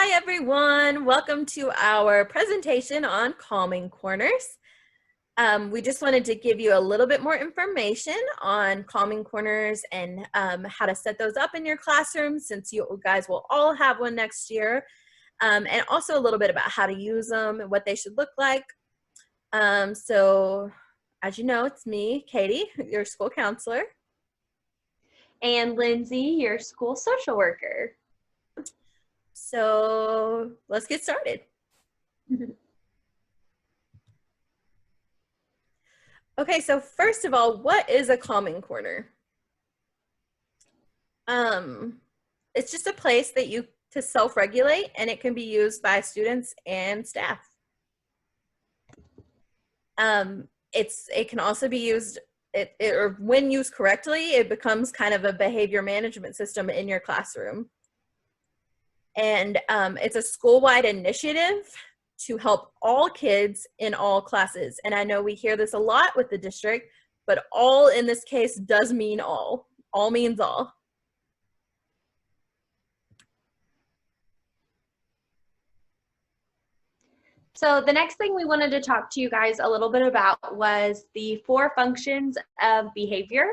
Hi everyone, welcome to our presentation on calming corners. We just wanted to give you a little bit more information on calming corners and how to set those up in your classroom, since you guys will all have one next year, and also a little bit about how to use them and what they should look like. So as you know, it's me, Katie, your school counselor. And Lindsay, your school social worker. So let's get started. Okay, so first of all, what is a calming corner? It's just a place that to self-regulate, and it can be used by students and staff. It can also be used, or when used correctly, it becomes kind of a behavior management system in your classroom. And it's a school-wide initiative to help all kids in all classes. And I know we hear this a lot with the district, but all in this case does mean all. All means all. So the next thing we wanted to talk to you guys a little bit about was the 4 functions of behavior.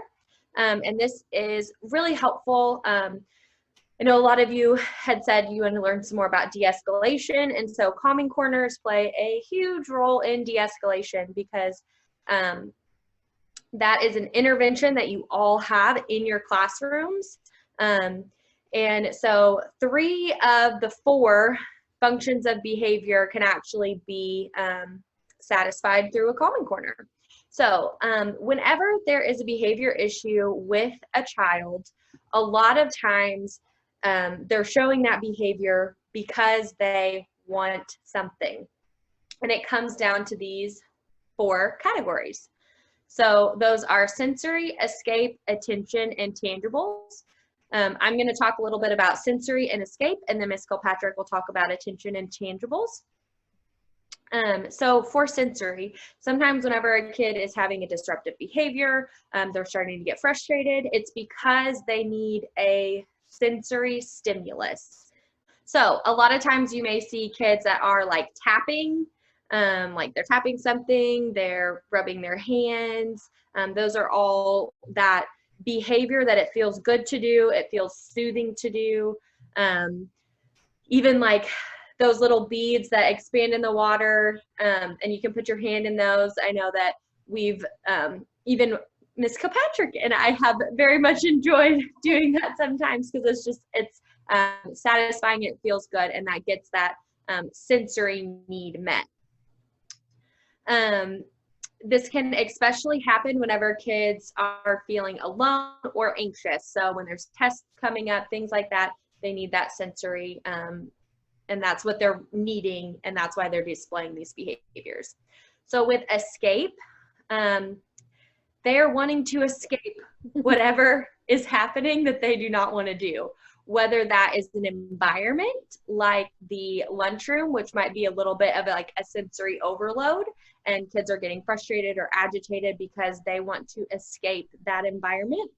And this is really helpful. I know a lot of you had said you want to learn some more about de-escalation, and so calming corners play a huge role in de-escalation because that is an intervention that you all have in your classrooms. And so 3 of the 4 functions of behavior can actually be satisfied through a calming corner. So whenever there is a behavior issue with a child, a lot of times they're showing that behavior because they want something. And it comes down to these 4 categories. So those are sensory, escape, attention, and tangibles. I'm going to talk a little bit about sensory and escape, and then Ms. Kilpatrick will talk about attention and tangibles. So for sensory, sometimes whenever a kid is having a disruptive behavior, they're starting to get frustrated, it's because they need a sensory stimulus. So a lot of times you may see kids that are like tapping, like they're tapping something, they're rubbing their hands. Those are all that behavior that it feels good to do, it feels soothing to do. Even like those little beads that expand in the water, and you can put your hand in those. I know that we've even Ms. Kilpatrick and I have very much enjoyed doing that sometimes because it's satisfying, it feels good, and that gets that sensory need met. This can especially happen whenever kids are feeling alone or anxious. So when there's tests coming up, things like that, they need that sensory, and that's what they're needing, and that's why they're displaying these behaviors. So with escape, they are wanting to escape whatever is happening that they do not want to do, whether that is an environment like the lunchroom, which might be a little bit of like a sensory overload, and kids are getting frustrated or agitated because they want to escape that environment.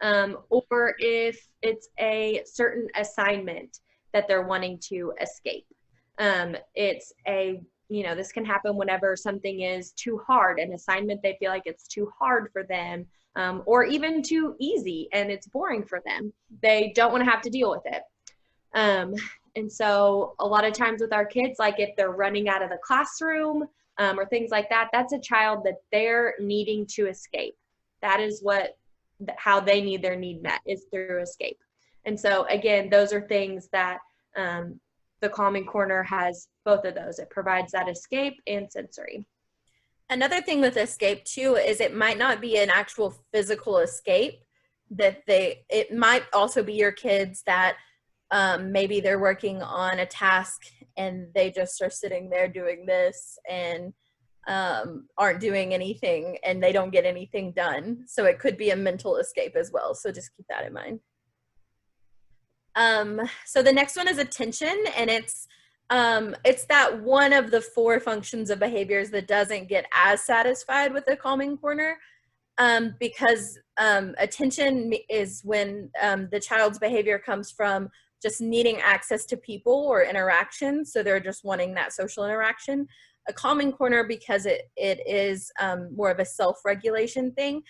Or if it's a certain assignment that they're wanting to escape. This can happen whenever something is too hard, an assignment they feel like it's too hard for them, or even too easy and it's boring for them. They don't want to have to deal with it. And so a lot of times with our kids, like if they're running out of the classroom or things like that, that's a child that they're needing to escape. That is how they need their need met, is through escape. And so again, those are things that the calming corner has both of those. It provides that escape and sensory. Another thing with escape too is it might not be an actual physical escape, it might also be your kids that maybe they're working on a task and they just are sitting there doing this and aren't doing anything, and they don't get anything done. So it could be a mental escape as well. So just keep that in mind. So the next one is attention, and it's that one of the 4 functions of behaviors that doesn't get as satisfied with the calming corner, because attention is when the child's behavior comes from just needing access to people or interaction. So they're just wanting that social interaction. A calming corner, because it is more of a self-regulation thing,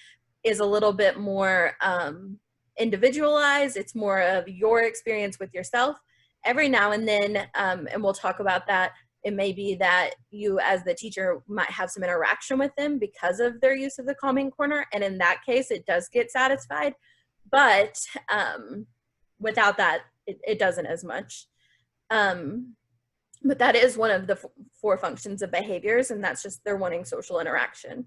is a little bit more individualized. It's more of your experience with yourself. Every now and then, and we'll talk about that, it may be that you as the teacher might have some interaction with them because of their use of the calming corner. And in that case, it does get satisfied. But without that, it doesn't as much. But that is one of the 4 functions of behaviors, and that's just they're wanting social interaction.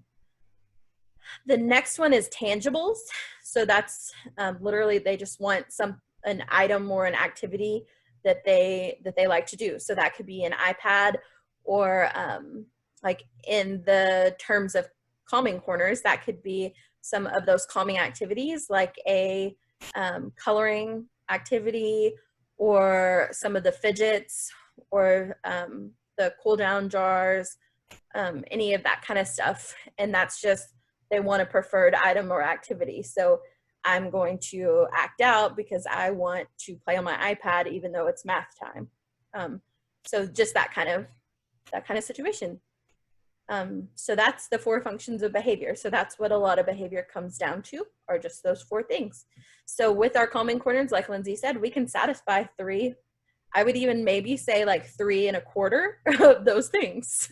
The next one is tangibles. So that's literally they just want an item or an activity that they like to do. So that could be an iPad, or like in the terms of calming corners, that could be some of those calming activities, like a coloring activity, or some of the fidgets, or the cool down jars, any of that kind of stuff. And that's just, they want a preferred item or activity. So I'm going to act out because I want to play on my iPad even though it's math time. So just that kind of situation. So that's the 4 functions of behavior. So that's what a lot of behavior comes down to, are just those 4 things. So with our calming corners, like Lindsay said, we can satisfy 3. I would even maybe say like 3 1/4 of those things.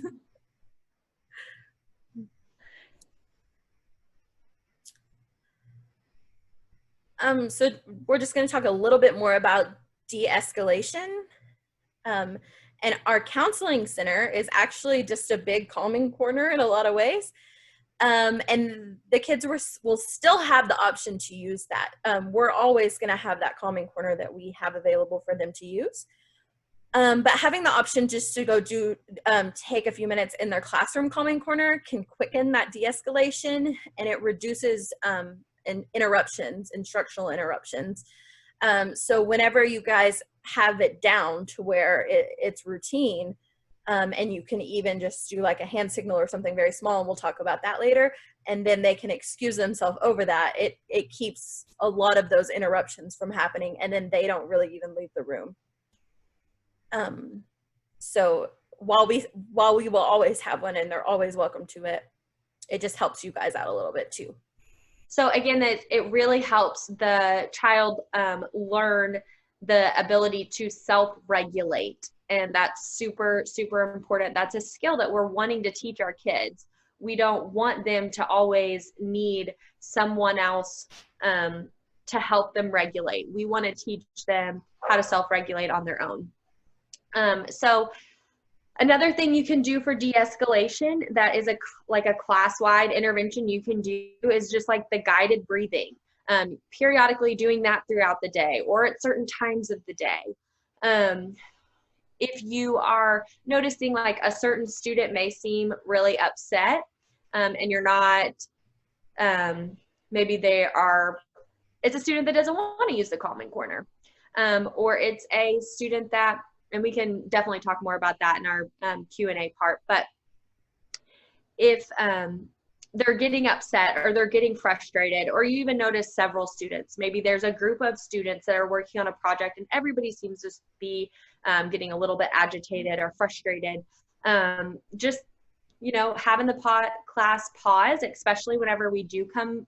So we're just going to talk a little bit more about de-escalation. And our counseling center is actually just a big calming corner in a lot of ways. And the kids will still have the option to use that. We're always going to have that calming corner that we have available for them to use. But having the option just to go take a few minutes in their classroom calming corner can quicken that de-escalation, and it reduces instructional interruptions. So whenever you guys have it down to where it's routine, and you can even just do like a hand signal or something very small, and we'll talk about that later, and then they can excuse themselves over that, it keeps a lot of those interruptions from happening, and then they don't really even leave the room. So while we will always have one and they're always welcome to it, it just helps you guys out a little bit too. So again, it really helps the child learn the ability to self-regulate. And that's super, super important. That's a skill that we're wanting to teach our kids. We don't want them to always need someone else to help them regulate. We want to teach them how to self-regulate on their own. So another thing you can do for de-escalation that is like a class-wide intervention you can do is just like the guided breathing. Periodically doing that throughout the day or at certain times of the day. If you are noticing like a certain student may seem really upset and you're not, maybe it's a student that doesn't want to use the calming corner, or it's a student that, and we can definitely talk more about that in our Q&A part, but if they're getting upset or they're getting frustrated, or you even notice several students, maybe there's a group of students that are working on a project and everybody seems to be getting a little bit agitated or frustrated, just having the class pause, especially whenever we do come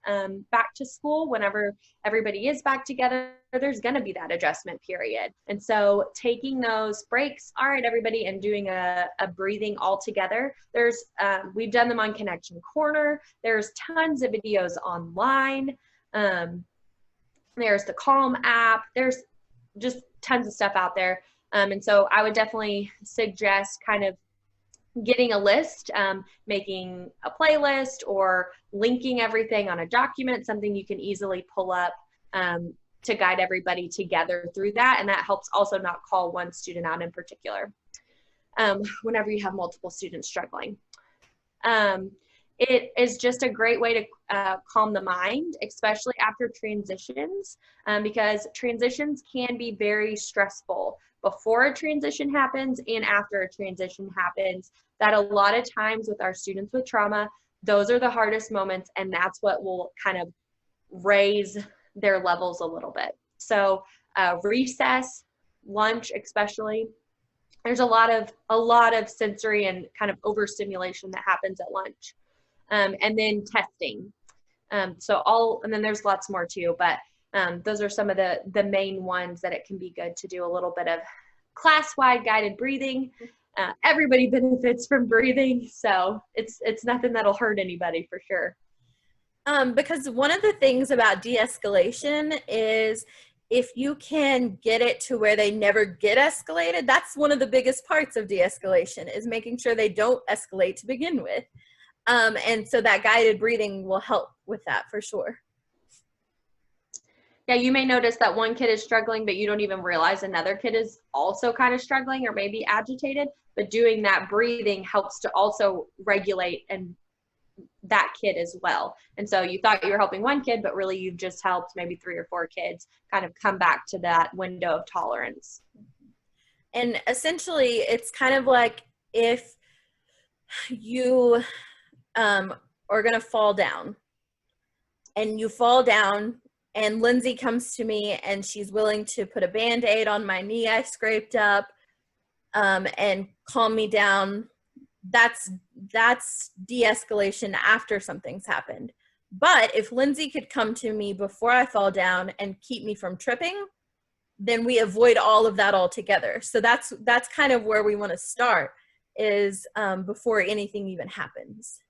back to school, whenever everybody is back together, there's going to be that adjustment period. And so taking those breaks, all right, everybody, and doing a breathing all together. We've done them on Connection Corner. There's tons of videos online. There's the Calm app. There's just tons of stuff out there. And so I would definitely suggest kind of getting a list, making a playlist or linking everything on a document, something you can easily pull up to guide everybody together through that. And that helps also not call one student out in particular whenever you have multiple students struggling. It is just a great way to calm the mind, especially after transitions, because transitions can be very stressful. Before a transition happens and after a transition happens, that a lot of times with our students with trauma, those are the hardest moments, and that's what will kind of raise their levels a little bit. So recess, lunch especially. There's a lot of sensory and kind of overstimulation that happens at lunch. And then testing. And then there's lots more too, but those are some of the main ones that it can be good to do a little bit of class-wide guided breathing. Everybody benefits from breathing, so it's nothing that'll hurt anybody for sure. Because one of the things about de-escalation is if you can get it to where they never get escalated, that's one of the biggest parts of de-escalation, is making sure they don't escalate to begin with. And so that guided breathing will help with that for sure. Yeah, you may notice that one kid is struggling, but you don't even realize another kid is also kind of struggling or maybe agitated, but doing that breathing helps to also regulate and that kid as well. And so you thought you were helping one kid, but really you've just helped maybe 3 or 4 kids kind of come back to that window of tolerance. And essentially it's kind of like if you are going to fall down and you fall down and Lindsay comes to me and she's willing to put a Band-Aid on my knee I scraped up and calm me down. That's de-escalation after something's happened. But if Lindsay could come to me before I fall down and keep me from tripping, then we avoid all of that altogether. So that's kind of where we want to start, is before anything even happens.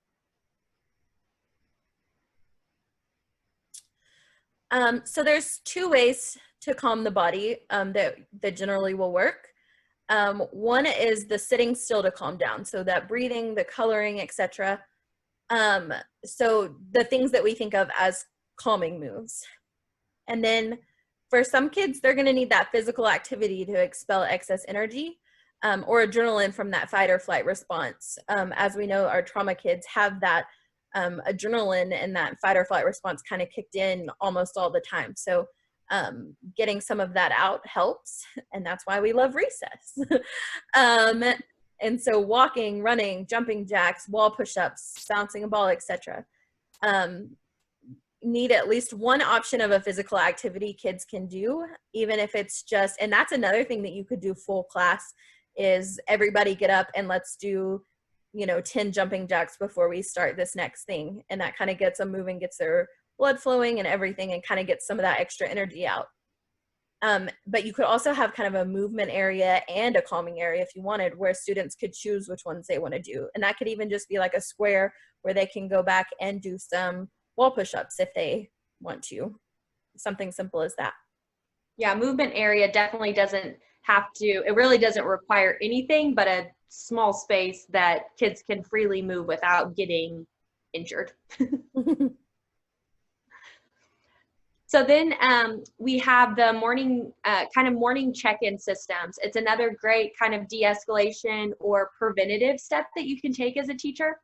So there's 2 ways to calm the body that generally will work. One is the sitting still to calm down. So that breathing, the coloring, etc. So the things that we think of as calming moves. And then for some kids, they're going to need that physical activity to expel excess energy or adrenaline from that fight or flight response. As we know, our trauma kids have that adrenaline and that fight or flight response kind of kicked in almost all the time. So getting some of that out helps, and that's why we love recess. And so walking, running, jumping jacks, wall push-ups, bouncing a ball, etc. Need at least one option of a physical activity kids can do, even if it's just, and that's another thing that you could do full class, is everybody get up and let's do 10 jumping jacks before we start this next thing. And that kind of gets them moving, gets their blood flowing and everything, and kind of gets some of that extra energy out. But you could also have kind of a movement area and a calming area if you wanted, where students could choose which ones they want to do. And that could even just be like a square where they can go back and do some wall push-ups if they want to. Something simple as that. Yeah, movement area definitely doesn't have to, it really doesn't require anything but a small space that kids can freely move without getting injured. So then we have the morning, kind of morning check-in systems. It's another great kind of de-escalation or preventative step that you can take as a teacher.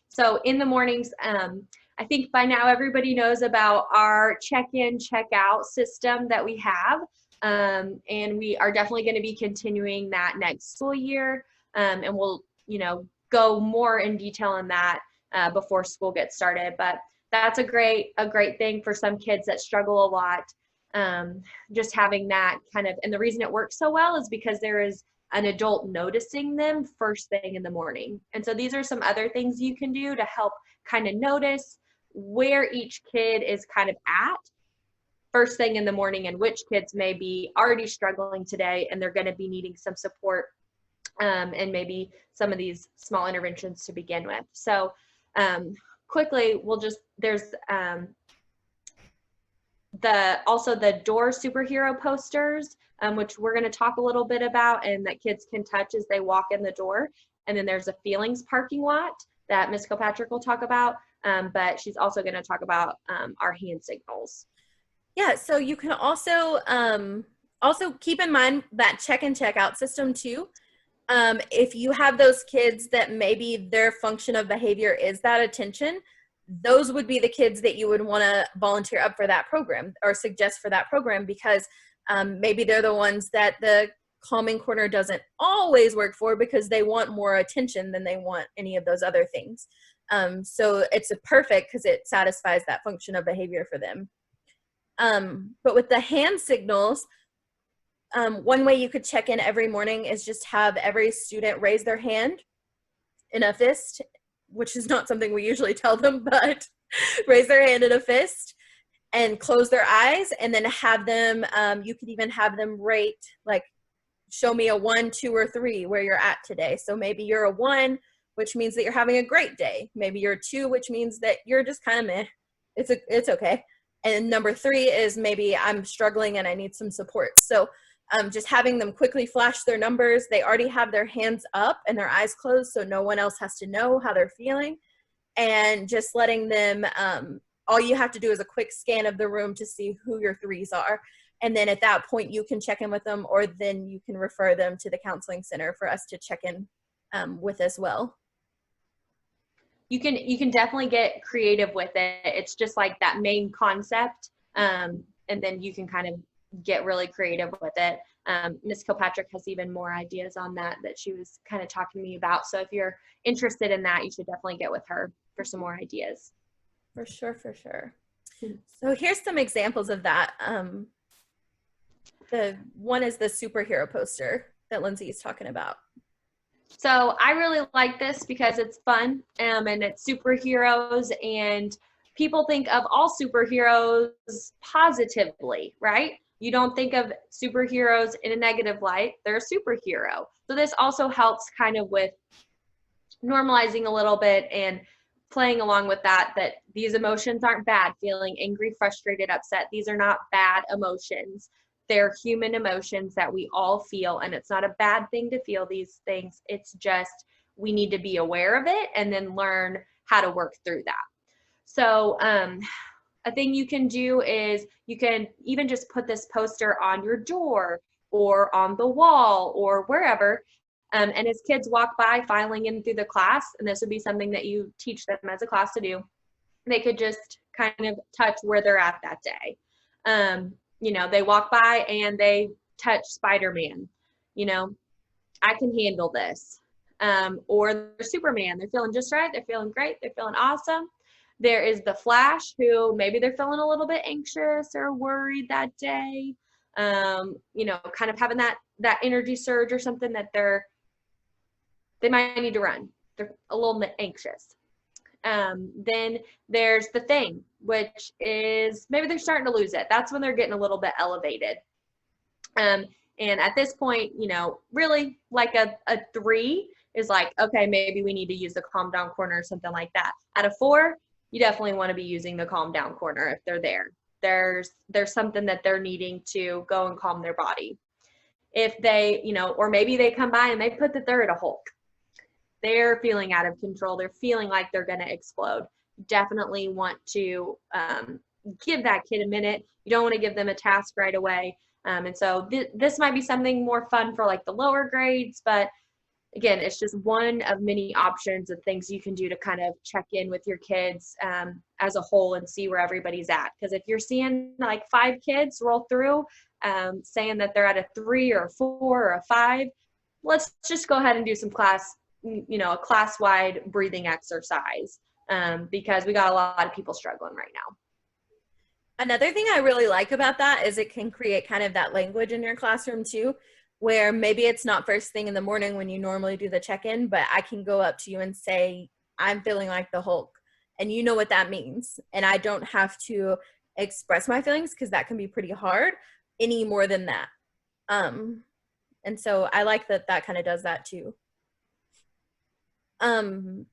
So in the mornings, I think by now everybody knows about our check-in, check-out system that we have. And we are definitely going to be continuing that next school year. And we'll, go more in detail on that before school gets started. But that's a great thing for some kids that struggle a lot. Just having that kind of, and the reason it works so well is because there is an adult noticing them first thing in the morning. And so these are some other things you can do to help kind of notice where each kid is kind of at first thing in the morning, and which kids may be already struggling today and they're going to be needing some support and maybe some of these small interventions to begin with. So quickly, there's also the door superhero posters, which we're going to talk a little bit about, and that kids can touch as they walk in the door. And then there's a feelings parking lot that Ms. Kilpatrick will talk about, but she's also going to talk about our hand signals. Yeah, so you can also keep in mind that check and check out system too. If you have those kids that maybe their function of behavior is that attention, those would be the kids that you would want to volunteer up for that program or suggest for that program, because maybe they're the ones that the calming corner doesn't always work for, because they want more attention than they want any of those other things. So it's perfect because it satisfies that function of behavior for them. But with the hand signals, One way you could check in every morning is just have every student raise their hand in a fist, which is not something we usually tell them, but raise their hand in a fist and close their eyes, and then have them, you could even have them rate, like, show me a 1, 2, or 3 where you're at today. So maybe you're a 1, which means that you're having a great day. Maybe you're a 2, which means that you're just kind of meh. It's okay. And number 3 is maybe I'm struggling and I need some support. So just having them quickly flash their numbers. They already have their hands up and their eyes closed, so no one else has to know how they're feeling. And just letting them, all you have to do is a quick scan of the room to see who your 3s are. And then at that point, you can check in with them, or then you can refer them to the counseling center for us to check in with as well. You can definitely get creative with it. It's just like that main concept, and then you can kind of get really creative with it. Ms. Kilpatrick has even more ideas on that she was kind of talking to me about. So if you're interested in that, you should definitely get with her for some more ideas. For sure, for sure. So here's some examples of that. The one is the superhero poster that Lindsay is talking about. So I really like this because it's fun, and it's superheroes, and people think of all superheroes positively, right? You don't think of superheroes in a negative light. They're a superhero. So this also helps kind of with normalizing a little bit and playing along with that these emotions aren't bad. Feeling angry, frustrated, upset, these are not bad emotions. They're human emotions that we all feel, and it's not a bad thing to feel these things. It's just we need to be aware of it and then learn how to work through that. So a thing you can do is you can even just put this poster on your door or on the wall or wherever. And as kids walk by filing in through the class, and this would be something that you teach them as a class to do, they could just kind of touch where they're at that day. You know, they walk by and they touch Spider-Man, you know, I can handle this. Or they're Superman, they're feeling just right, they're feeling great, they're feeling awesome. There is the Flash, who maybe they're feeling a little bit anxious or worried that day, you know, kind of having that energy surge or something that they might need to run. They're a little bit anxious. Then there's the Thing, which is maybe they're starting to lose it. That's when they're getting a little bit elevated. And at this point, you know, really like a 3 is like, okay, maybe we need to use the calm down corner or something like that. At a 4, you definitely want to be using the calm down corner if they're there. There's something that they're needing to go and calm their body. If they, you know, or maybe they come by and they put that they're at a Hulk. They're feeling out of control. They're feeling like they're going to explode. Definitely want to give that kid a minute. You don't want to give them a task right away. And so this might be something more fun for like the lower grades, but again, it's just one of many options of things you can do to kind of check in with your kids as a whole and see where everybody's at. Because if you're seeing like 5 kids roll through saying that they're at a 3 or a 4 or a 5, let's just go ahead and do some a class-wide breathing exercise because we got a lot of people struggling right now. Another thing I really like about that is it can create kind of that language in your classroom too, where maybe it's not first thing in the morning when you normally do the check-in, but I can go up to you and say, I'm feeling like the Hulk, and you know what that means. And I don't have to express my feelings because that can be pretty hard any more than that. And so I like that kind of does that too.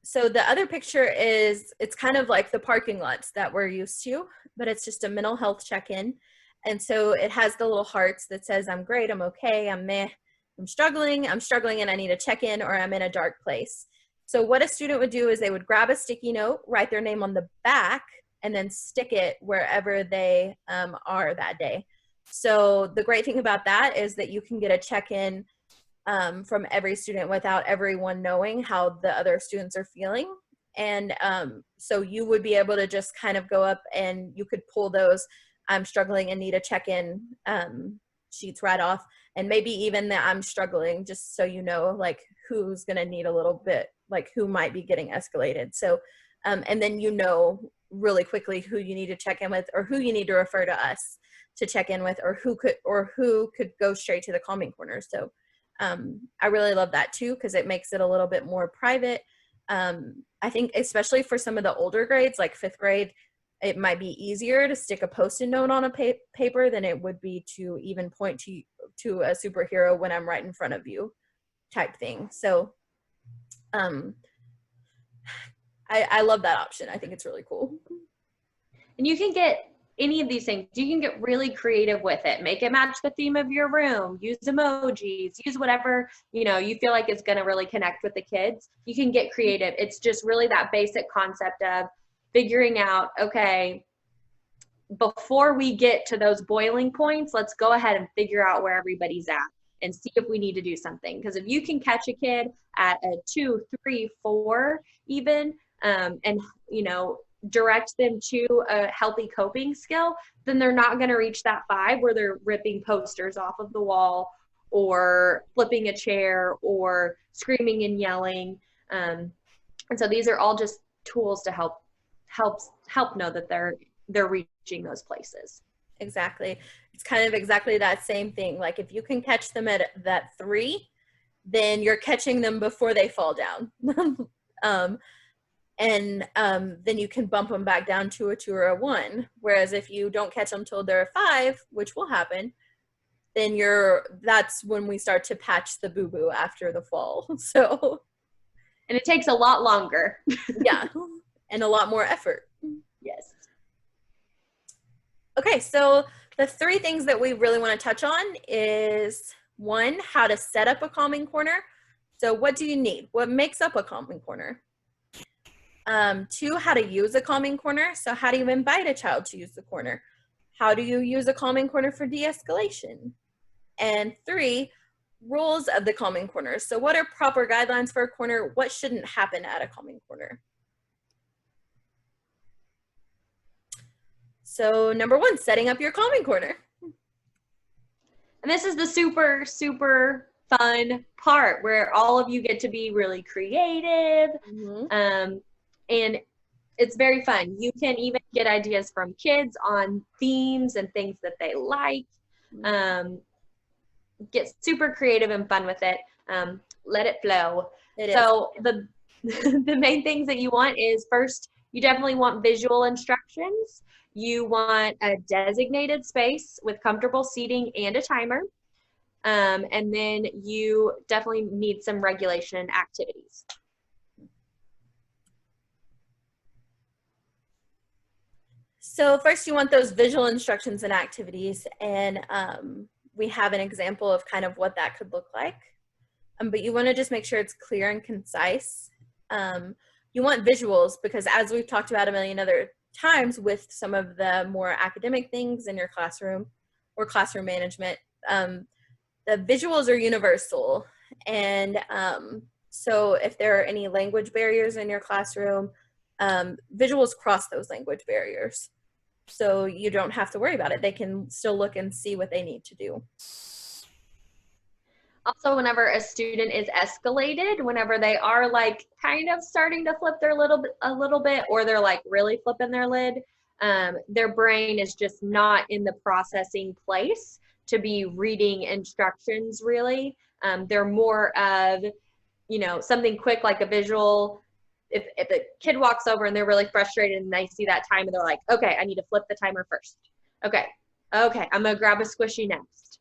So the other picture is, it's kind of like the parking lots that we're used to, but it's just a mental health check-in. And so it has the little hearts that says, I'm great, I'm okay, I'm meh, I'm struggling and I need a check-in, or I'm in a dark place. So what a student would do is they would grab a sticky note, write their name on the back, and then stick it wherever they are that day. So the great thing about that is that you can get a check-in from every student without everyone knowing how the other students are feeling. And so you would be able to just kind of go up and you could pull those I'm struggling and need a check-in sheets right off, and maybe even that I'm struggling, just so you know like who's gonna need a little bit, like who might be getting escalated. So and then you know really quickly who you need to check in with or who you need to refer to us. to check in with, or who could go straight to the calming corner. So I really love that too, because it makes it a little bit more private. I think especially for some of the older grades, like 5th grade, it might be easier to stick a Post-it note on a paper than it would be to even point to a superhero when I'm right in front of you type thing. So I love that option. I think it's really cool. And you can get any of these things. You can get really creative with it. Make it match the theme of your room. Use emojis. Use whatever, you know, you feel like is going to really connect with the kids. You can get creative. It's just really that basic concept of figuring out, okay, before we get to those boiling points, let's go ahead and figure out where everybody's at and see if we need to do something. Because if you can catch a kid at a 2, 3, 4 even, and, you know, direct them to a healthy coping skill, then they're not going to reach that 5 where they're ripping posters off of the wall or flipping a chair or screaming and yelling. And so these are all just tools to help know that they're reaching those places. Exactly. It's kind of exactly that same thing. Like if you can catch them at that 3, then you're catching them before they fall down. Then you can bump them back down to a 2 or a 1. Whereas if you don't catch them till they're a 5, which will happen, then that's when we start to patch the boo-boo after the fall. So, and it takes a lot longer. Yeah, and a lot more effort. Yes. Okay, so the 3 things that we really want to touch on is 1, how to set up a calming corner. So what do you need? What makes up a calming corner? 2, how to use a calming corner. So how do you invite a child to use the corner? How do you use a calming corner for de-escalation? And 3, rules of the calming corner. So what are proper guidelines for a corner? What shouldn't happen at a calming corner? So number 1, setting up your calming corner. And this is the super, super fun part where all of you get to be really creative. And it's very fun. You can even get ideas from kids on themes and things that they like. Get super creative and fun with it. Let it flow. So the main things that you want is, first, you definitely want visual instructions. You want a designated space with comfortable seating and a timer. And then you definitely need some regulation activities. So first you want those visual instructions and activities, and we have an example of kind of what that could look like. But you want to just make sure it's clear and concise. You want visuals because, as we've talked about a million other times with some of the more academic things in your classroom or classroom management, the visuals are universal. And so if there are any language barriers in your classroom, visuals cross those language barriers. So you don't have to worry about it. They can still look and see what they need to do. Also, whenever a student is escalated, whenever they are like kind of starting to flip a little bit, or they're like really flipping their lid, their brain is just not in the processing place to be reading instructions really. They're more of, you know, something quick like a visual. If a kid walks over and they're really frustrated and they see that time and they're like, okay, I need to flip the timer first. Okay, I'm gonna grab a squishy next.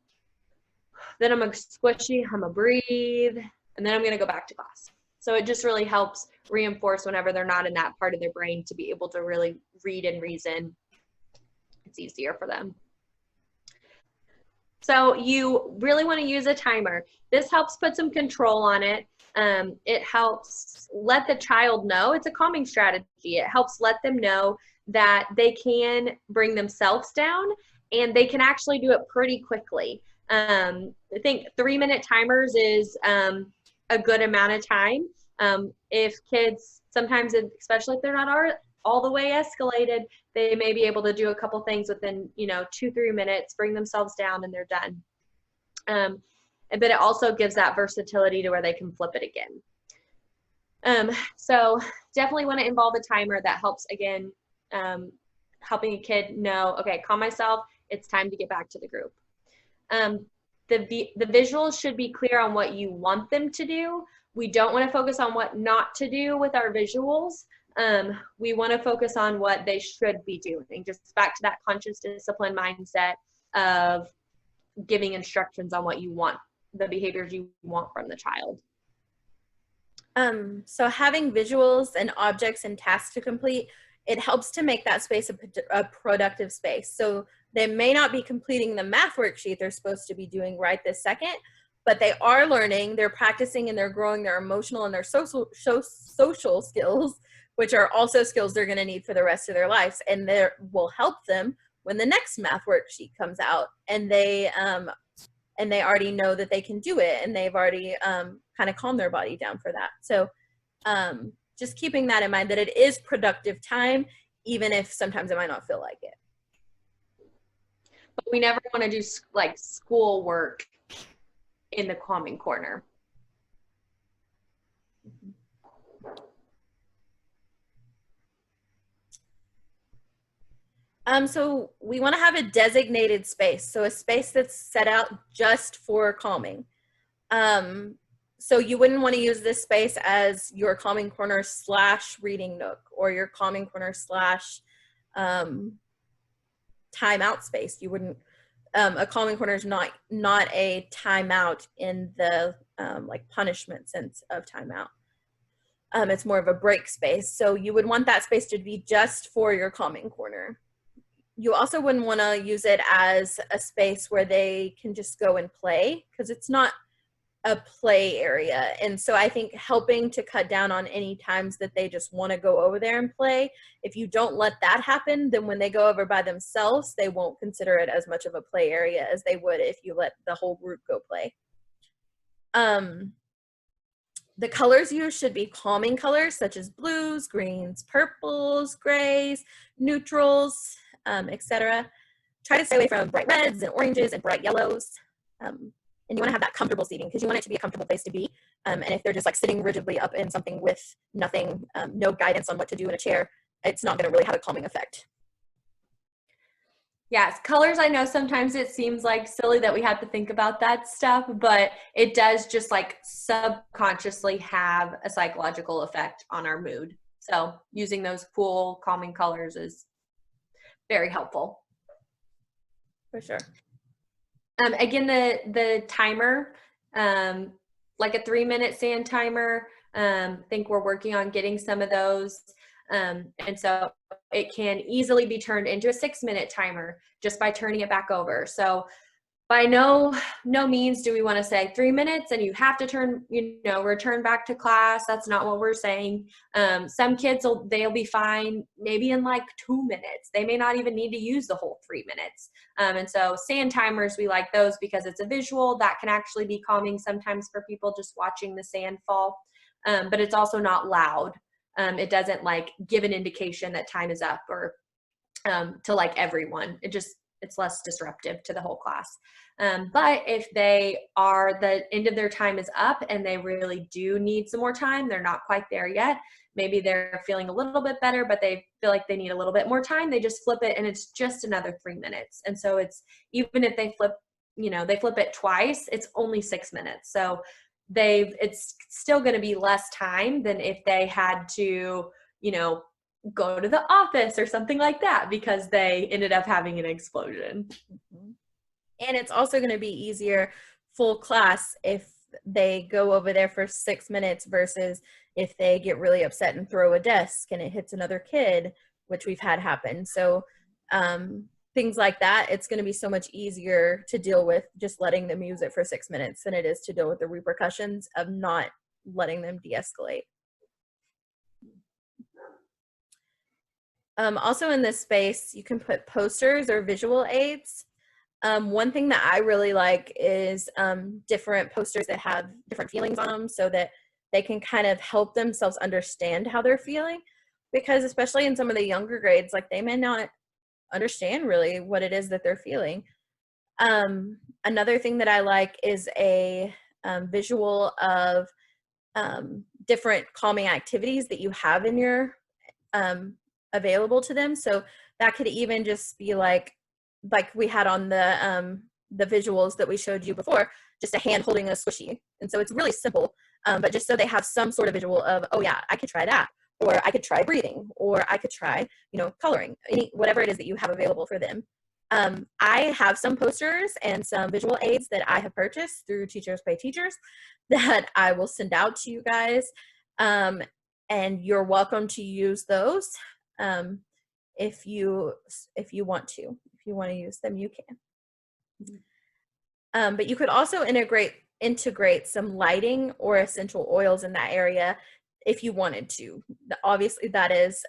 Then I'm gonna squishy, I'm gonna breathe, and then I'm gonna go back to class. So it just really helps reinforce whenever they're not in that part of their brain to be able to really read and reason. It's easier for them. So you really want to use a timer. This helps put some control on it. It helps let the child know it's a calming strategy. It helps let them know that they can bring themselves down and they can actually do it pretty quickly. I think 3-minute timers is a good amount of time. If kids, sometimes, especially if they're not all the way escalated, they may be able to do a couple things within, 2-3 minutes, bring themselves down, and they're done. But it also gives that versatility to where they can flip it again. So definitely want to involve a timer that helps, again, helping a kid know, okay, calm myself. it's time to get back to the group. The visuals should be clear on what you want them to do. We don't want to focus on what not to do with our visuals. We want to focus on what they should be doing. Just back to that conscious discipline mindset of giving instructions on what you want, the behaviors you want from the child. So having visuals and objects and tasks to complete, it helps to make that space a productive space. So they may not be completing the math worksheet they're supposed to be doing right this second, but they are learning, they're practicing, and they're growing their emotional and their social skills, which are also skills they're going to need for the rest of their lives, and they will help them when the next math worksheet comes out, and they already know that they can do it, and they've already kind of calmed their body down for that. So just keeping that in mind, that it is productive time, even if sometimes it might not feel like it. But we never want to do like school work in the calming corner. So we want to have a designated space, so a space that's set out just for calming. So you wouldn't want to use this space as your calming corner / reading nook, or your calming corner / timeout space. You wouldn't, a calming corner is not a timeout in the like punishment sense of timeout. It's more of a break space. So you would want that space to be just for your calming corner. You also wouldn't want to use it as a space where they can just go and play, because it's not a play area. And so I think helping to cut down on any times that they just want to go over there and play, if you don't let that happen, then when they go over by themselves, they won't consider it as much of a play area as they would if you let the whole group go play. The colors used should be calming colors, such as blues, greens, purples, grays, neutrals, etc. Try to stay away from bright reds and oranges and bright yellows. And you want to have that comfortable seating, because you want it to be a comfortable place to be. And if they're just like sitting rigidly up in something with nothing, no guidance on what to do in a chair, it's not going to really have a calming effect. Yes, colors, I know sometimes it seems like silly that we have to think about that stuff, but it does just like subconsciously have a psychological effect on our mood. So using those cool, calming colors is very helpful. For sure. Again, the timer, like a 3-minute sand timer, I think we're working on getting some of those. And so it can easily be turned into a 6-minute timer just by turning it back over. So by no means do we want to say 3 minutes and you have to return back to class. That's not what we're saying. Some kids they'll be fine maybe in like 2 minutes. They may not even need to use the whole 3 minutes. And so sand timers, we like those because it's a visual that can actually be calming sometimes for people just watching the sand fall. But it's also not loud. It doesn't like give an indication that time is up or to like everyone. It's less disruptive to the whole class. But if the end of their time is up and they really do need some more time, they're not quite there yet. Maybe they're feeling a little bit better, but they feel like they need a little bit more time. They just flip it and it's just another 3 minutes. And so it's, even if they flip it twice, it's only 6 minutes. So it's still going to be less time than if they had to, go to the office or something like that because they ended up having an explosion. And it's also going to be easier full class if they go over there for 6 minutes versus if they get really upset and throw a desk and it hits another kid, which we've had happen. So things like that, it's going to be so much easier to deal with just letting them use it for 6 minutes than it is to deal with the repercussions of not letting them de-escalate. Also in this space, you can put posters or visual aids. One thing that I really like is different posters that have different feelings on them so that they can kind of help themselves understand how they're feeling, because especially in some of the younger grades, like they may not understand really what it is that they're feeling. Another thing that I like is a visual of different calming activities that you have in your available to them. So that could even just be like like we had on the visuals that we showed you before, just a hand holding a squishy. And so it's really simple, but just so they have some sort of visual of, oh yeah, I could try that, or I could try breathing, or I could try, coloring, whatever it is that you have available for them. I have some posters and some visual aids that I have purchased through Teachers Pay Teachers that I will send out to you guys. And you're welcome to use those. If you want to. If you want to use them, you can. But you could also integrate some lighting or essential oils in that area if you wanted to. Obviously, that is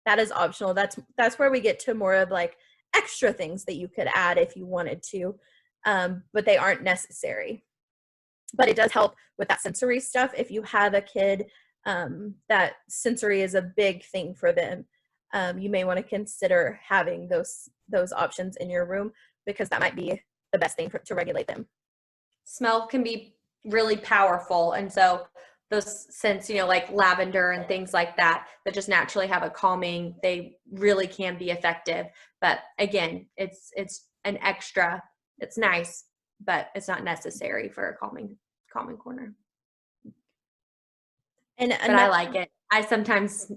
optional. That's where we get to more of like extra things that you could add if you wanted to, but they aren't necessary. But it does help with that sensory stuff. If you have a kid that sensory is a big thing for them, you may want to consider having those options in your room, because that might be the best thing to regulate them. Smell can be really powerful, and so those scents, like lavender and things like that just naturally have a calming, they really can be effective. But again, it's an extra. It's nice, but it's not necessary for a calming corner. But I like it. I sometimes,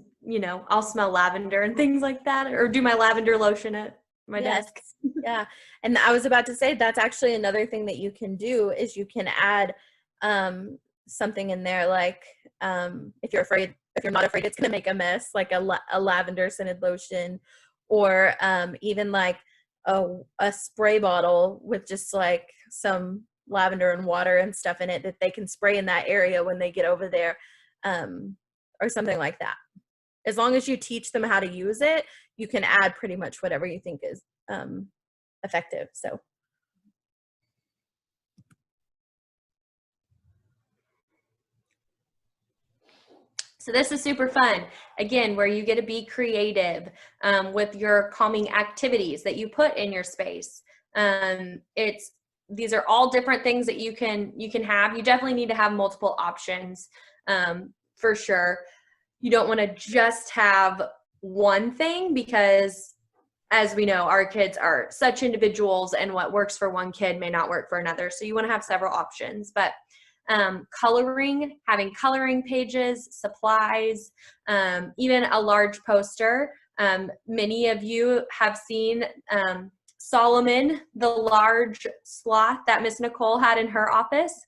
I'll smell lavender and things like that, or do my lavender lotion at my desk. Yeah. And I was about to say, that's actually another thing that you can do, is you can add something in there, like if you're not afraid it's going to make a mess, like a lavender scented lotion, or even like a spray bottle with just like some lavender and water and stuff in it that they can spray in that area when they get over there, or something like that. As long as you teach them how to use it, you can add pretty much whatever you think is effective. So this is super fun, again, where you get to be creative with your calming activities that you put in your space. These are all different things that you can have. You definitely need to have multiple options, for sure. You don't want to just have one thing, because as we know, our kids are such individuals, and what works for one kid may not work for another. So you want to have several options. But coloring, having coloring pages, supplies, even a large poster. Many of you have seen Solomon, the large sloth that Miss Nicole had in her office.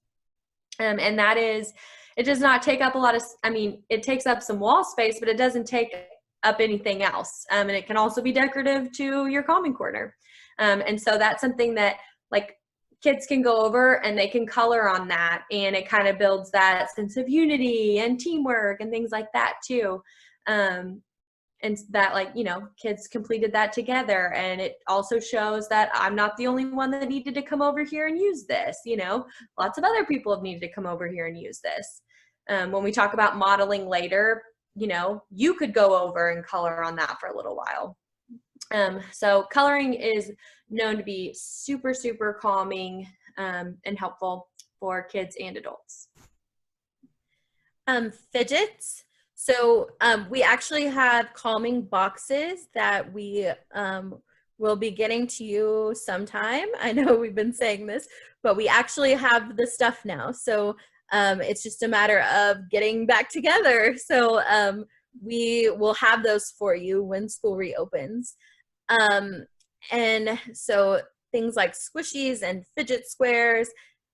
And that is, it does not take up a lot of, it takes up some wall space, but it doesn't take up anything else. And it can also be decorative to your calming corner. And so that's something that, like, kids can go over and they can color on that, and it kind of builds that sense of unity and teamwork and things like that too. And that, like, kids completed that together, and it also shows that I'm not the only one that needed to come over here and use this. Lots of other people have needed to come over here and use this. When we talk about modeling later, you could go over and color on that for a little while. So coloring is known to be super, super calming and helpful for kids and adults. Fidgets. So we actually have calming boxes that we will be getting to you sometime. I know we've been saying this, but we actually have the stuff now. So it's just a matter of getting back together. So we will have those for you when school reopens. And so things like squishies and fidget squares,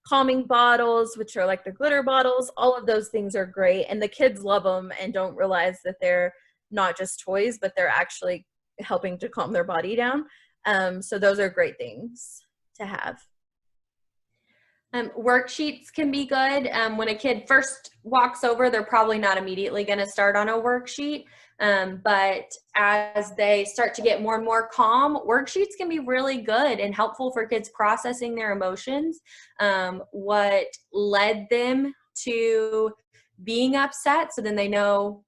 calming bottles, which are like the glitter bottles, all of those things are great. And the kids love them and don't realize that they're not just toys, but they're actually helping to calm their body down. So those are great things to have. Worksheets can be good. When a kid first walks over, they're probably not immediately going to start on a worksheet. But as they start to get more and more calm, worksheets can be really good and helpful for kids processing their emotions. What led them to being upset, so then they know,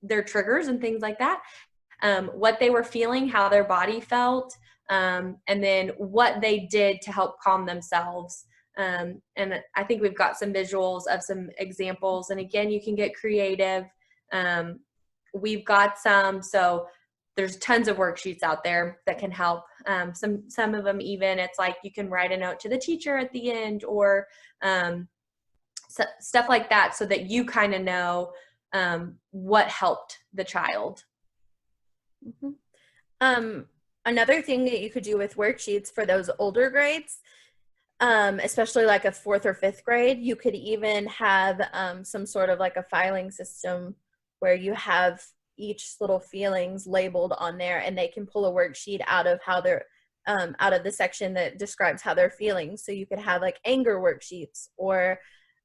their triggers and things like that. What they were feeling, how their body felt, and then what they did to help calm themselves. And I think we've got some visuals of some examples. And again, you can get creative. We've got some, so there's tons of worksheets out there that can help. Some of them even, it's like you can write a note to the teacher at the end, or stuff like that, so that you kind of know what helped the child. Another thing that you could do with worksheets for those older grades, especially like a 4th or 5th grade, you could even have some sort of like a filing system where you have each little feelings labeled on there, and they can pull a worksheet out of how they're out of the section that describes how they're feeling. So you could have like anger worksheets, or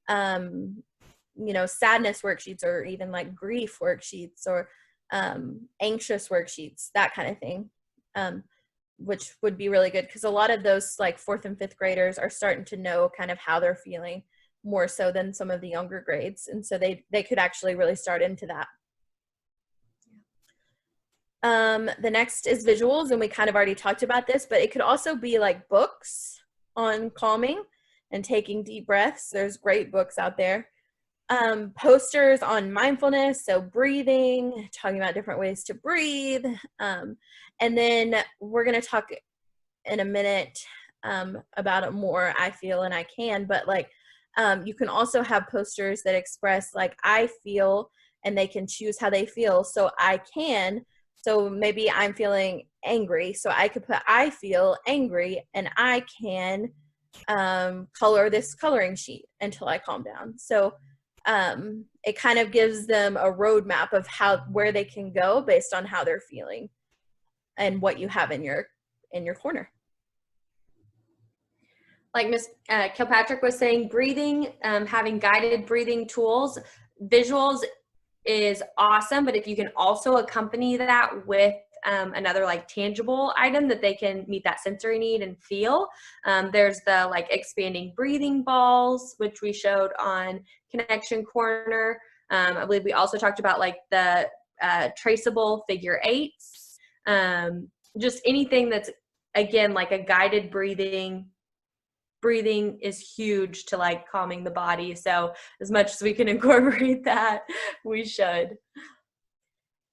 you know, sadness worksheets, or even like grief worksheets, or anxious worksheets, that kind of thing, which would be really good, because a lot of those like 4th and 5th graders are starting to know kind of how they're feeling more so than some of the younger grades, and so they could actually really start into that. The next is visuals, and we kind of already talked about this, but it could also be like books on calming and taking deep breaths. There's great books out there. Posters on mindfulness, so breathing, talking about different ways to breathe. And then we're going to talk in a minute about it more, I feel and I can, but like you can also have posters that express like I feel, and they can choose how they feel. So I can, so maybe I'm feeling angry, so I could put I feel angry, and I can color this coloring sheet until I calm down. So it kind of gives them a roadmap of where they can go based on how they're feeling and what you have in your corner. Like Miss Kilpatrick was saying, breathing, having guided breathing tools, visuals is awesome, but if you can also accompany that with another like tangible item that they can meet that sensory need and feel. There's the like expanding breathing balls, which we showed on Connection Corner. I believe we also talked about like the traceable figure eights. Just anything that's, again, like a guided breathing. Breathing is huge to like calming the body. So as much as we can incorporate that, we should.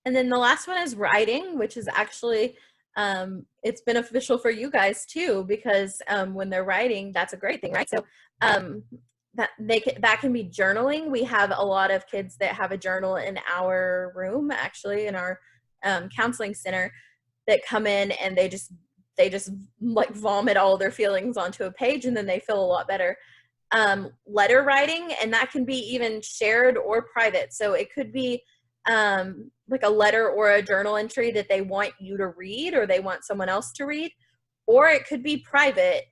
And then the last one is writing, which is actually, it's beneficial for you guys too, because when they're writing, that's a great thing, right? So that can be journaling. We have a lot of kids that have a journal in our room, actually, in our counseling center, that come in and they just like vomit all their feelings onto a page, and then they feel a lot better. Letter writing, and that can be even shared or private. So it could be like a letter or a journal entry that they want you to read, or they want someone else to read, or it could be private.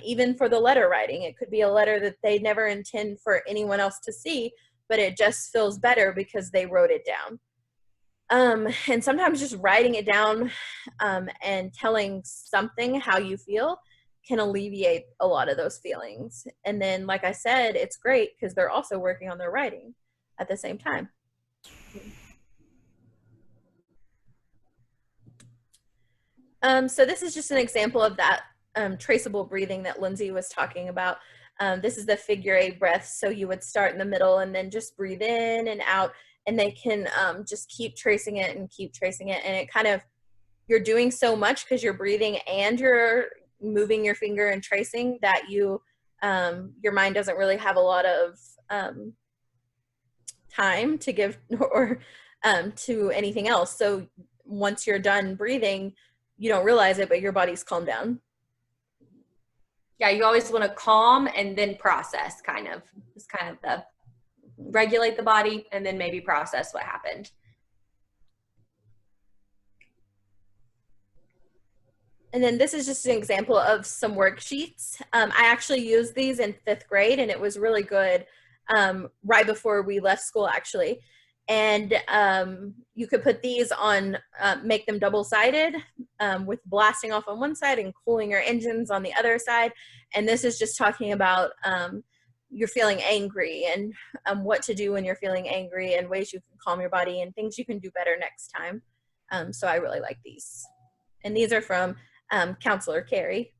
Even for the letter writing, it could be a letter that they never intend for anyone else to see, but it just feels better because they wrote it down. And sometimes just writing it down and telling something how you feel can alleviate a lot of those feelings. And then, like I said, it's great because they're also working on their writing at the same time. So this is just an example of that traceable breathing that Lindsay was talking about. This is the figure 8 breath. So you would start in the middle and then just breathe in and out, and they can just keep tracing it and keep tracing it. And it kind of, you're doing so much because you're breathing and you're moving your finger and tracing that you, your mind doesn't really have a lot of time to give or to anything else. So once you're done breathing, you don't realize it, but your body's calmed down. Yeah, you always want to calm and then process, kind of. It's kind of the regulate the body and then maybe process what happened. And then this is just an example of some worksheets. I actually used these in 5th grade, and it was really good right before we left school, actually. And you could put these on, make them double-sided with blasting off on one side and cooling your engines on the other side. And this is just talking about you're feeling angry and what to do when you're feeling angry and ways you can calm your body and things you can do better next time. So I really like these. And these are from Counselor Carrie.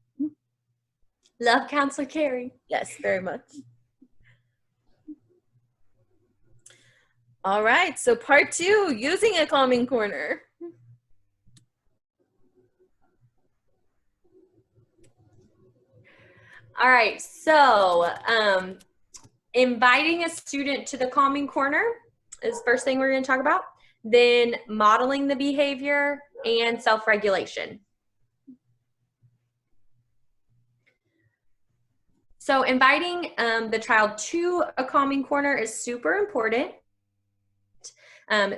Love Counselor Carrie. Yes, very much. All right, so part 2, using a calming corner. All right, so inviting a student to the calming corner is the first thing we're going to talk about. Then modeling the behavior and self-regulation. So inviting the child to a calming corner is super important.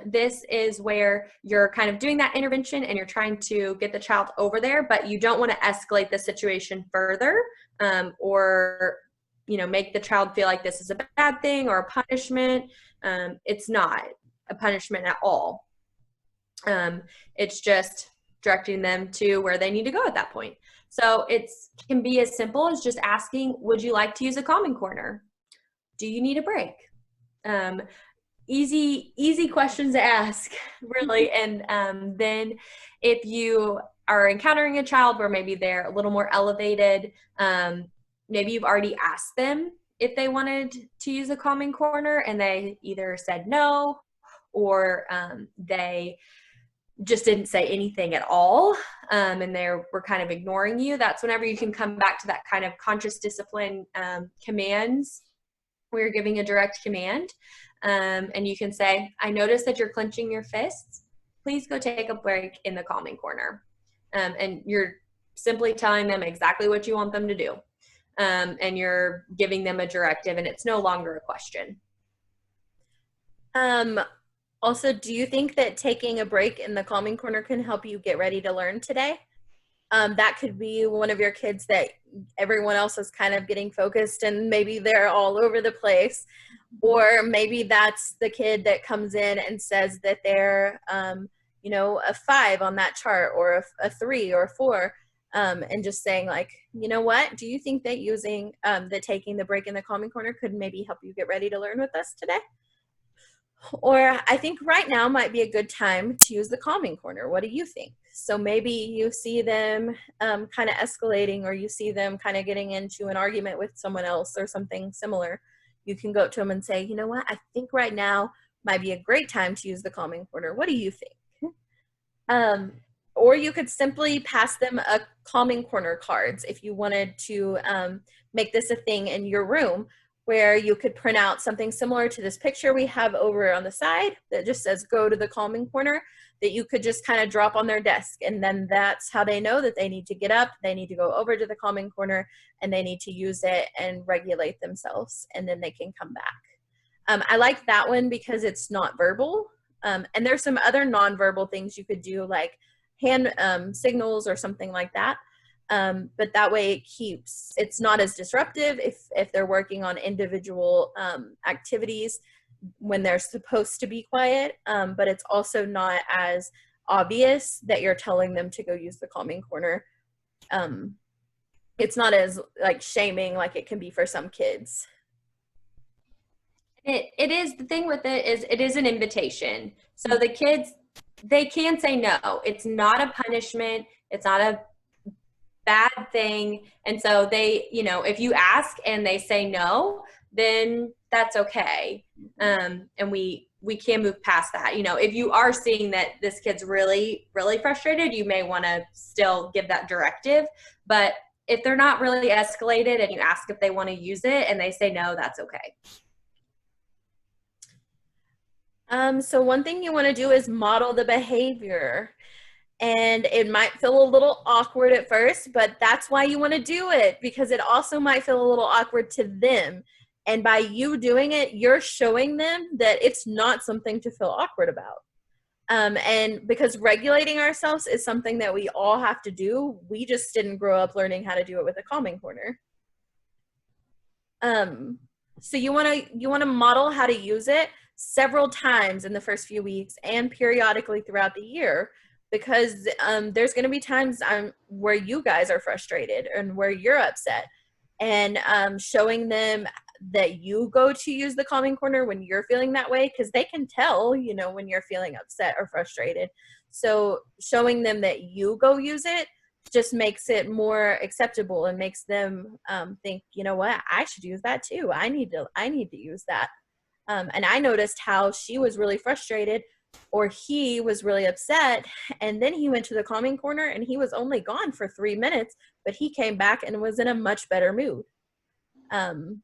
This is where you're kind of doing that intervention and you're trying to get the child over there, but you don't want to escalate the situation further or make the child feel like this is a bad thing or a punishment. It's not a punishment at all. It's just directing them to where they need to go at that point. So it can be as simple as just asking, would you like to use a calming corner? Do you need a break? Easy questions to ask, really. And then if you are encountering a child where maybe they're a little more elevated, maybe you've already asked them if they wanted to use a calming corner and they either said no or they just didn't say anything at all, and they were kind of ignoring you. That's whenever you can come back to that kind of conscious discipline commands where you're giving a direct command. And you can say, I notice that you're clenching your fists. Please go take a break in the calming corner. And you're simply telling them exactly what you want them to do. And you're giving them a directive, and it's no longer a question. Also, do you think that taking a break in the calming corner can help you get ready to learn today? That could be one of your kids that everyone else is kind of getting focused and maybe they're all over the place. Or maybe that's the kid that comes in and says that they're, a 5 on that chart or a 3 or a 4, and just saying like, you know what, do you think that using taking the break in the calming corner could maybe help you get ready to learn with us today? Or I think right now might be a good time to use the calming corner. What do you think? So maybe you see them kind of escalating, or you see them kind of getting into an argument with someone else or something similar. You can go up to them and say, you know what, I think right now might be a great time to use the calming corner. What do you think? Or you could simply pass them a calming corner cards if you wanted to make this a thing in your room, where you could print out something similar to this picture we have over on the side that just says go to the calming corner, that you could just kind of drop on their desk. And then that's how they know that they need to get up, they need to go over to the calming corner, and they need to use it and regulate themselves, and then they can come back. I like that one because it's not verbal. And there's some other nonverbal things you could do, like hand signals or something like that. But that way it's not as disruptive if they're working on individual activities when they're supposed to be quiet, but it's also not as obvious that you're telling them to go use the calming corner. It's not as like shaming like it can be for some kids. It is, the thing with it is an invitation. So the kids, they can say no. It's not a punishment. It's not a bad thing. And so they, if you ask and they say no, then that's okay. And we can move past that. If you are seeing that this kid's really, really frustrated, you may want to still give that directive. But if they're not really escalated and you ask if they want to use it and they say no, that's okay. So one thing you want to do is model the behavior. And it might feel a little awkward at first, but that's why you want to do it, because it also might feel a little awkward to them. And by you doing it, you're showing them that it's not something to feel awkward about. And because regulating ourselves is something that we all have to do. We just didn't grow up learning how to do it with a calming corner. So you want to model how to use it several times in the first few weeks and periodically throughout the year, because there's going to be times where you guys are frustrated and where you're upset, and showing them that you go to use the calming corner when you're feeling that way, because they can tell, when you're feeling upset or frustrated. So showing them that you go use it just makes it more acceptable and makes them think, you know what, I should use that too. I need to use that. And I noticed how she was really frustrated, or he was really upset, and then he went to the calming corner and he was only gone for 3 minutes, but he came back and was in a much better mood. And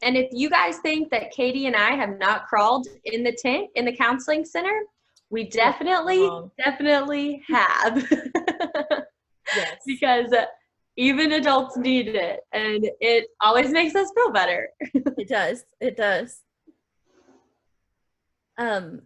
if you guys think that Katie and I have not crawled in the tent in the counseling center, we definitely have. Yes. Because even adults need it, and it always makes us feel better. It does. It does. And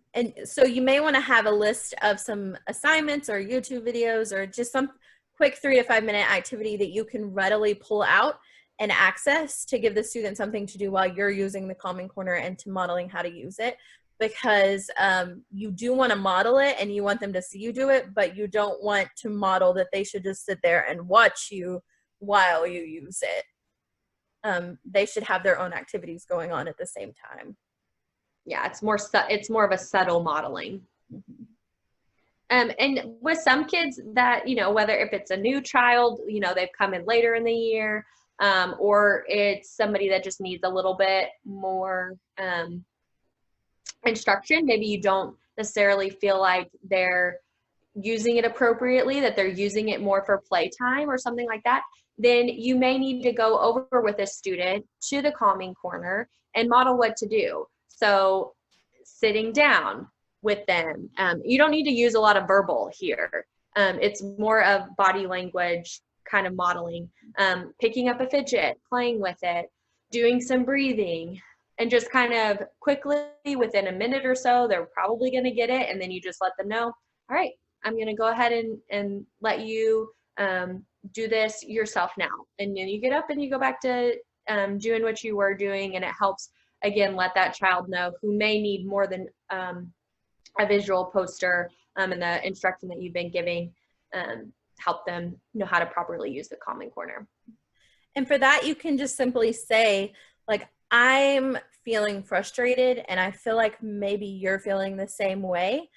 so you may want to have a list of some assignments or YouTube videos or just some quick 3 to 5 minute activity that you can readily pull out and access to give the student something to do while you're using the Calming Corner and to modeling how to use it. Because you do want to model it and you want them to see you do it, but you don't want to model that they should just sit there and watch you while you use it. They should have their own activities going on at the same time. Yeah, it's more of a subtle modeling. Mm-hmm. And with some kids that, you know, whether if it's a new child, you know, they've come in later in the year, or it's somebody that just needs a little bit more instruction, maybe you don't necessarily feel like they're using it appropriately, that they're using it more for playtime or something like that, then you may need to go over with a student to the Calming Corner and model what to do. So sitting down with them, you don't need to use a lot of verbal here. It's more of body language kind of modeling, picking up a fidget, playing with it, doing some breathing, and just kind of quickly within a minute or so, they're probably going to get it. And then you just let them know, all right, I'm going to go ahead and let you do this yourself now. And then you get up and you go back to doing what you were doing. And it helps, again, let that child know who may need more than a visual poster and the instruction that you've been giving, help them know how to properly use the Calming Corner. And for that, you can just simply say, like, I'm feeling frustrated and I feel like maybe you're feeling the same way.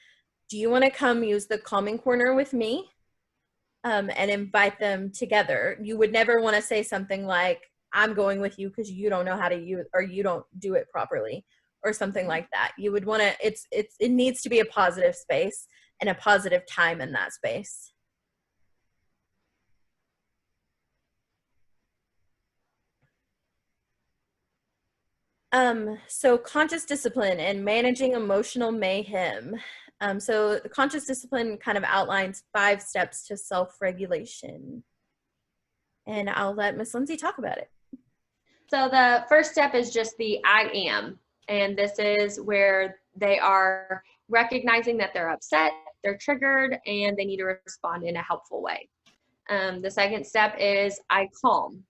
Do you want to come use the Calming Corner with me? And invite them together. You would never want to say something like, I'm going with you because you don't know how to use, or you don't do it properly, or something like that. You would want to, it needs to be a positive space and a positive time in that space. So conscious discipline and managing emotional mayhem. So the conscious discipline kind of outlines 5 steps to self-regulation. And I'll let Miss Lindsay talk about it. So the first step is just the I am. And this is where they are recognizing that they're upset, they're triggered, and they need to respond in a helpful way. The second step is I calm.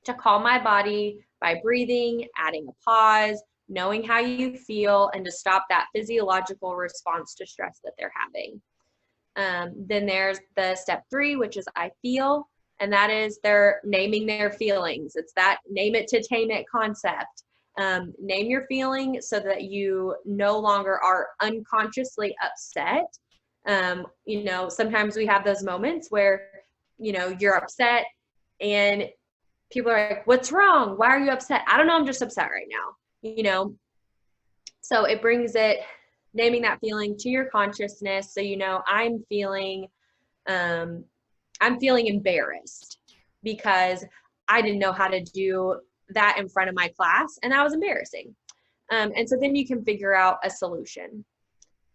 To calm my body by breathing, adding a pause, knowing how you feel, and to stop that physiological response to stress that they're having. Then there's the step 3, which is I feel, and that is they're naming their feelings. It's that name it to tame it concept. Name your feeling so that you no longer are unconsciously upset. You know, sometimes we have those moments where, you know, you're upset and people are like, what's wrong? Why are you upset? I don't know. I'm just upset right now. You know, so it brings it, naming that feeling to your consciousness. So, you know, I'm feeling embarrassed because I didn't know how to do that in front of my class, and that was embarrassing. And so then you can figure out a solution.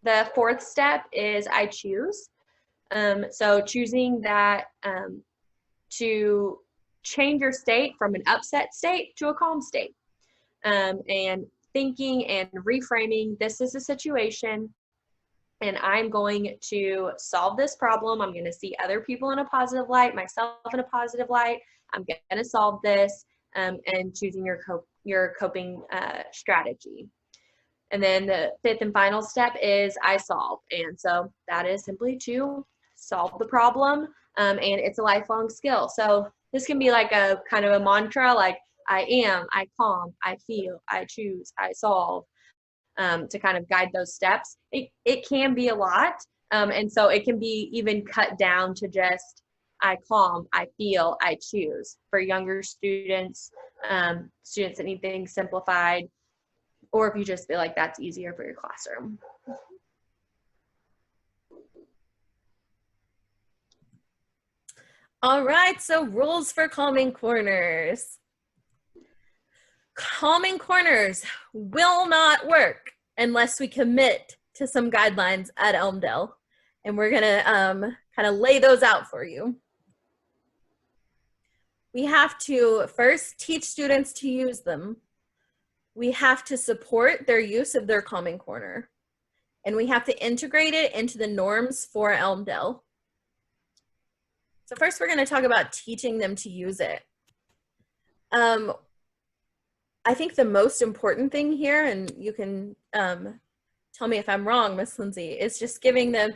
The 4th step is I choose. So choosing that to change your state from an upset state to a calm state, and thinking and reframing, this is a situation and I'm going to solve this problem. I'm going to see other people in a positive light, myself in a positive light. I'm going to solve this, and choosing your coping strategy. And then the 5th and final step is I solve. And so that is simply to solve the problem, and it's a lifelong skill. So this can be like a kind of a mantra, like I am, I calm, I feel, I choose, I solve, to kind of guide those steps. It can be a lot, and so it can be even cut down to just I calm, I feel, I choose for younger students, students that need things simplified, or if you just feel like that's easier for your classroom. All right, so rules for calming corners. calming corners will not work unless we commit to some guidelines at Elmdale. And we're gonna kind of lay those out for you. We have to first teach students to use them. We have to support their use of their calming corner. And we have to integrate it into the norms for Elmdale. So first we're gonna talk about teaching them to use it. I think the most important thing here, and you can tell me if I'm wrong, Miss Lindsay, is just giving them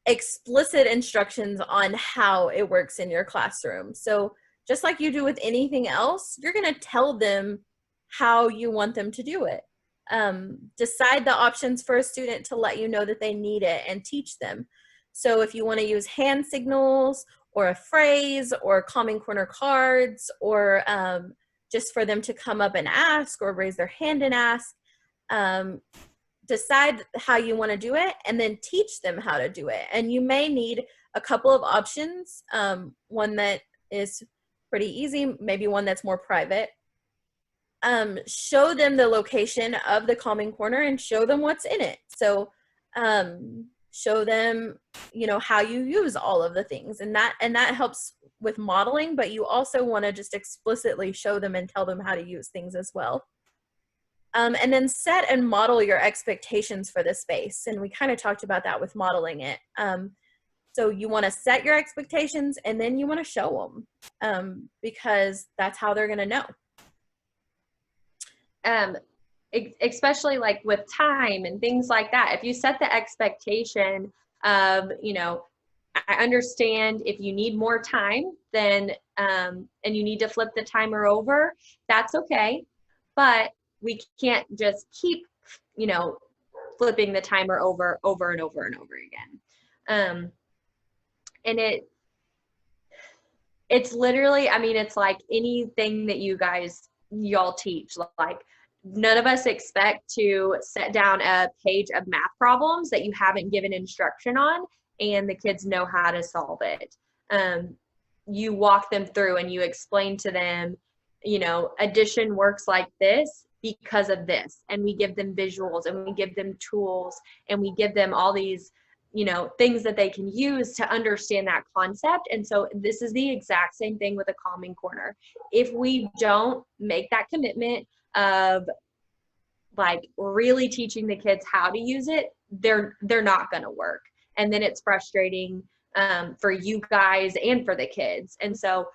explicit instructions on how it works in your classroom. So just like you do with anything else, you're gonna tell them how you want them to do it. Decide the options for a student to let you know that they need it and teach them. So if you wanna use hand signals or a phrase or calming corner cards or just for them to come up and ask or raise their hand and ask, decide how you want to do it and then teach them how to do it. And you may need a couple of options, one that is pretty easy, maybe one that's more private. Show them the location of the calming corner and show them what's in it. So show them, you know, how you use all of the things, and that helps with modeling, but you also want to just explicitly show them and tell them how to use things as well. And then set and model your expectations for the space. And we kind of talked about that with modeling it. So you want to set your expectations and then you want to show them because that's how they're going to know. Especially like with time and things like that. If you set the expectation of, you know, I understand if you need more time, then, and you need to flip the timer over, that's okay. But we can't just keep, you know, flipping the timer over and over and over again. And it's literally, I mean, it's like anything that y'all teach, like none of us expect to set down a page of math problems that you haven't given instruction on and the kids know how to solve it. You walk them through and you explain to them, you know, addition works like this because of this. And we give them visuals and we give them tools and we give them all these, you know, things that they can use to understand that concept. And so this is the exact same thing with a calming corner. If we don't make that commitment of like really teaching the kids how to use it, they're not going to work. And then it's frustrating for you guys and for the kids. And so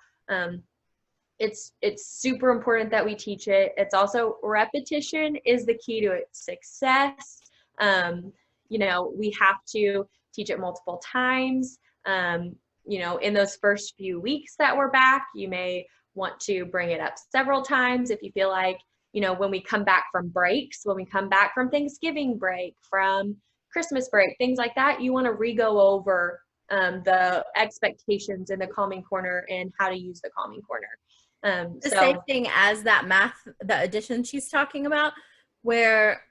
it's super important that we teach it. It's also repetition is the key to its success. You know, we have to teach it multiple times. You know, in those first few weeks that we're back, you may want to bring it up several times if you feel like, you know, when we come back from breaks, when we come back from Thanksgiving break, from Christmas break, things like that, you want to re-go over the expectations in the calming corner and how to use the calming corner. The same thing as that math, the addition she's talking about, where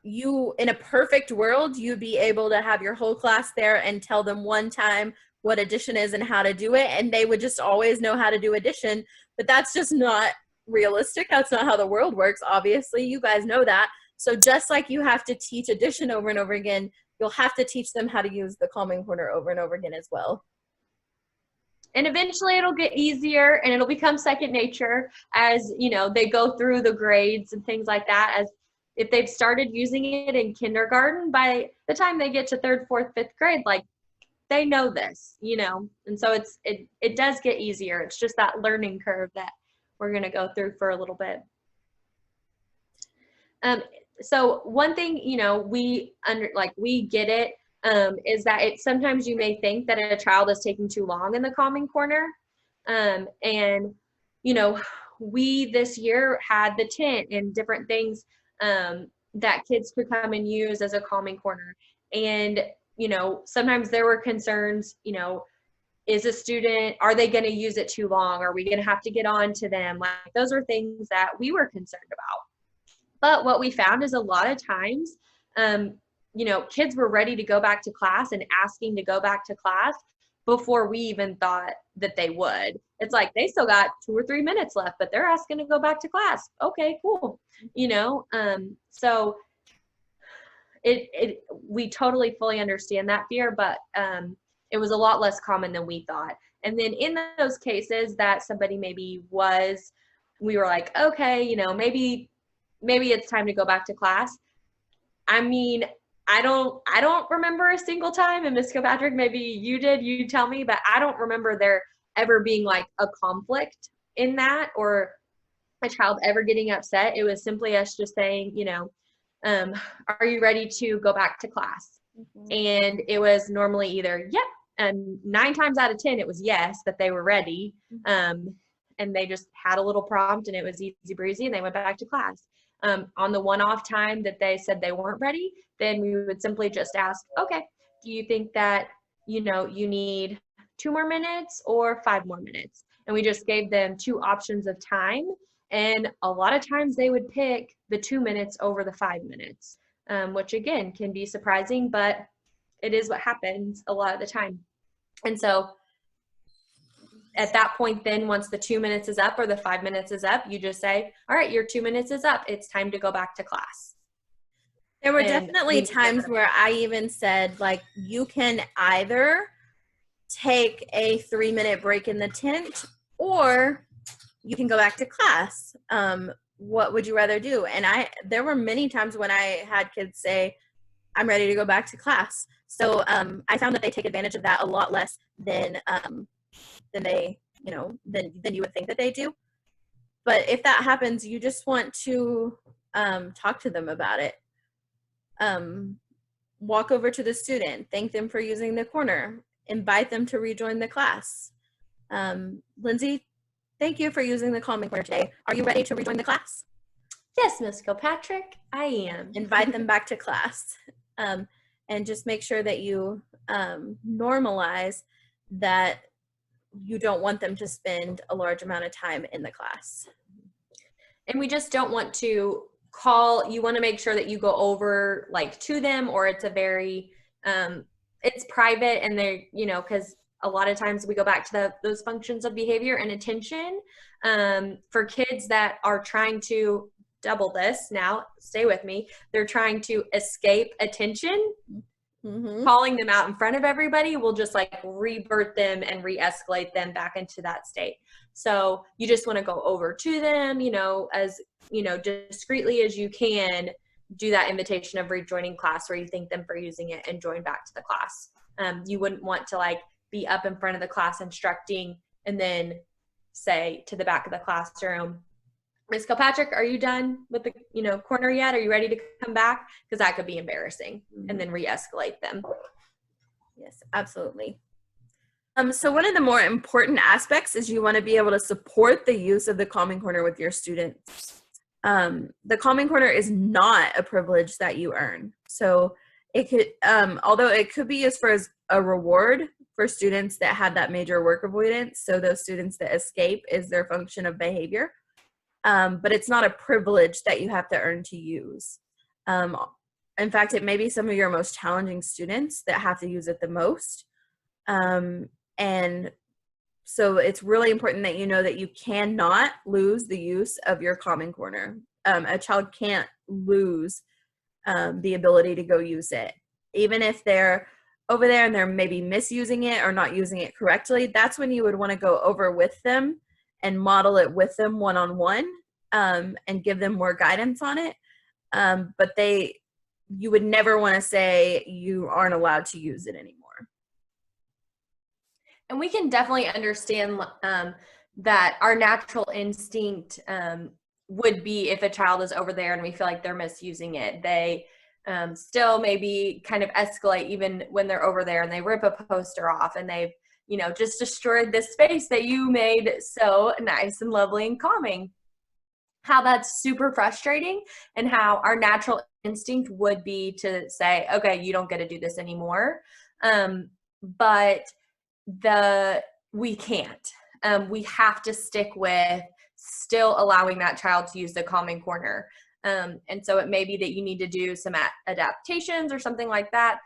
you, in a perfect world, you'd be able to have your whole class there and tell them one time what addition is and how to do it, and they would just always know how to do addition. But that's just not realistic. That's not how the world works, obviously. You guys know that. So just like you have to teach addition over and over again, you'll have to teach them how to use the calming corner over and over again as well. And eventually it'll get easier and it'll become second nature as, you know, they go through the grades and things like that. As if they've started using it in kindergarten, by the time they get to third, fourth, fifth grade, like they know this, you know. And so it does get easier. It's just that learning curve that we're going to go through for a little bit. So one thing, you know, we get it, is that sometimes you may think that a child is taking too long in the calming corner. And, you know, we this year had the tent and different things that kids could come and use as a calming corner. And, you know, sometimes there were concerns, you know, are they going to use it too long? Are we going to have to get on to them? Like, those are things that we were concerned about. But what we found is a lot of times, you know, kids were ready to go back to class and asking to go back to class before we even thought that they would. It's like they still got 2 or 3 minutes left, but they're asking to go back to class. Okay, cool. So we totally fully understand that fear, but it was a lot less common than we thought. And then in those cases that somebody we were like, okay, maybe it's time to go back to class. I mean, I don't remember a single time, and Ms. Kilpatrick, maybe you did, you tell me, but I don't remember there ever being like a conflict in that or a child ever getting upset. It was simply us just saying, are you ready to go back to class? Mm-hmm. And it was normally either, yep, and 9 times out of 10, it was yes, that they were ready. And they just had a little prompt and it was easy breezy and they went back to class. On the one-off time that they said they weren't ready, then we would simply just ask, okay, do you think that, you need 2 more minutes or 5 more minutes? And we just gave them 2 options of time. And a lot of times they would pick the 2 minutes over the 5 minutes, which again can be surprising, but it is what happens a lot of the time. And so at that point, then once the 2 minutes is up or the 5 minutes is up, you just say, all right, your 2 minutes is up. It's time to go back to class. There were definitely times where I even said, like, you can either take a 3-minute break in the tent or you can go back to class. What would you rather do? And there were many times when I had kids say, I'm ready to go back to class. So I found that they take advantage of that a lot less than they, than you would think that they do. But if that happens, you just want to talk to them about it. Walk over to the student, thank them for using the corner, invite them to rejoin the class. Lindsay, thank you for using the calming corner today. Are you ready to rejoin the class? Yes, Ms. Kilpatrick, I am. Invite them back to class. And just make sure that you normalize that you don't want them to spend a large amount of time in the class. And we just don't want to you want to make sure that you go over like to them, or it's a very, it's private, and they're, because a lot of times we go back to those functions of behavior and attention. For kids that are trying to double this, now stay with me, they're trying to escape attention. Mm-hmm. Calling them out in front of everybody will just like rebirth them and re-escalate them back into that state. So you just want to go over to them, as discreetly as you can, do that invitation of rejoining class where you thank them for using it and join back to the class. You wouldn't want to like be up in front of the class instructing and then say to the back of the classroom, Ms. Kilpatrick, are you done with the corner yet? Are you ready to come back? Because that could be embarrassing. Mm-hmm. And then re-escalate them. Yes, absolutely. So one of the more important aspects is you want to be able to support the use of the calming corner with your students. The calming corner is not a privilege that you earn. So it could, although it could be used for as a reward for students that have that major work avoidance. So those students that escape is their function of behavior. But it's not a privilege that you have to earn to use. In fact, it may be some of your most challenging students that have to use it the most. And so it's really important that you know that you cannot lose the use of your calming corner. A child can't lose the ability to go use it. Even if they're over there and they're maybe misusing it or not using it correctly, that's when you would want to go over with them and model it with them one-on-one, and give them more guidance on it. But you would never want to say you aren't allowed to use it anymore. And we can definitely understand that our natural instinct would be, if a child is over there and we feel like they're misusing it, they still maybe kind of escalate even when they're over there and they rip a poster off and they've just destroyed this space that you made so nice and lovely and calming. How that's super frustrating, and how our natural instinct would be to say, okay, you don't get to do this anymore. But we can't. We have to stick with still allowing that child to use the calming corner. And so it may be that you need to do some adaptations or something like that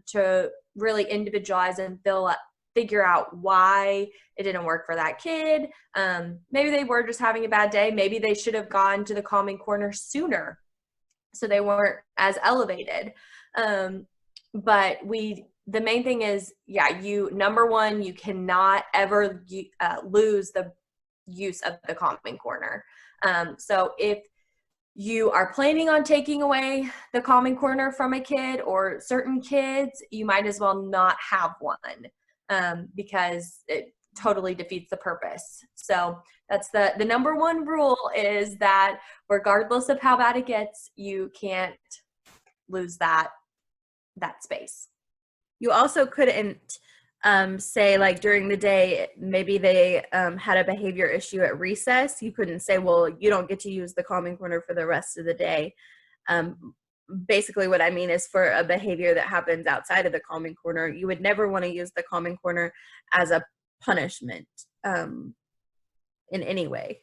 to really individualize and figure out why it didn't work for that kid. Maybe they were just having a bad day. Maybe they should have gone to the calming corner sooner so they weren't as elevated. But the main thing is, number one, you cannot ever lose the use of the calming corner. So if you are planning on taking away the calming corner from a kid or certain kids, you might as well not have one, because it totally defeats the purpose. So that's the number one rule, is that regardless of how bad it gets, you can't lose that space. You also couldn't say, like, during the day, maybe they had a behavior issue at recess. You couldn't say, well, you don't get to use the calming corner for the rest of the day. Basically what I mean is, for a behavior that happens outside of the calming corner, you would never want to use the calming corner as a punishment in any way.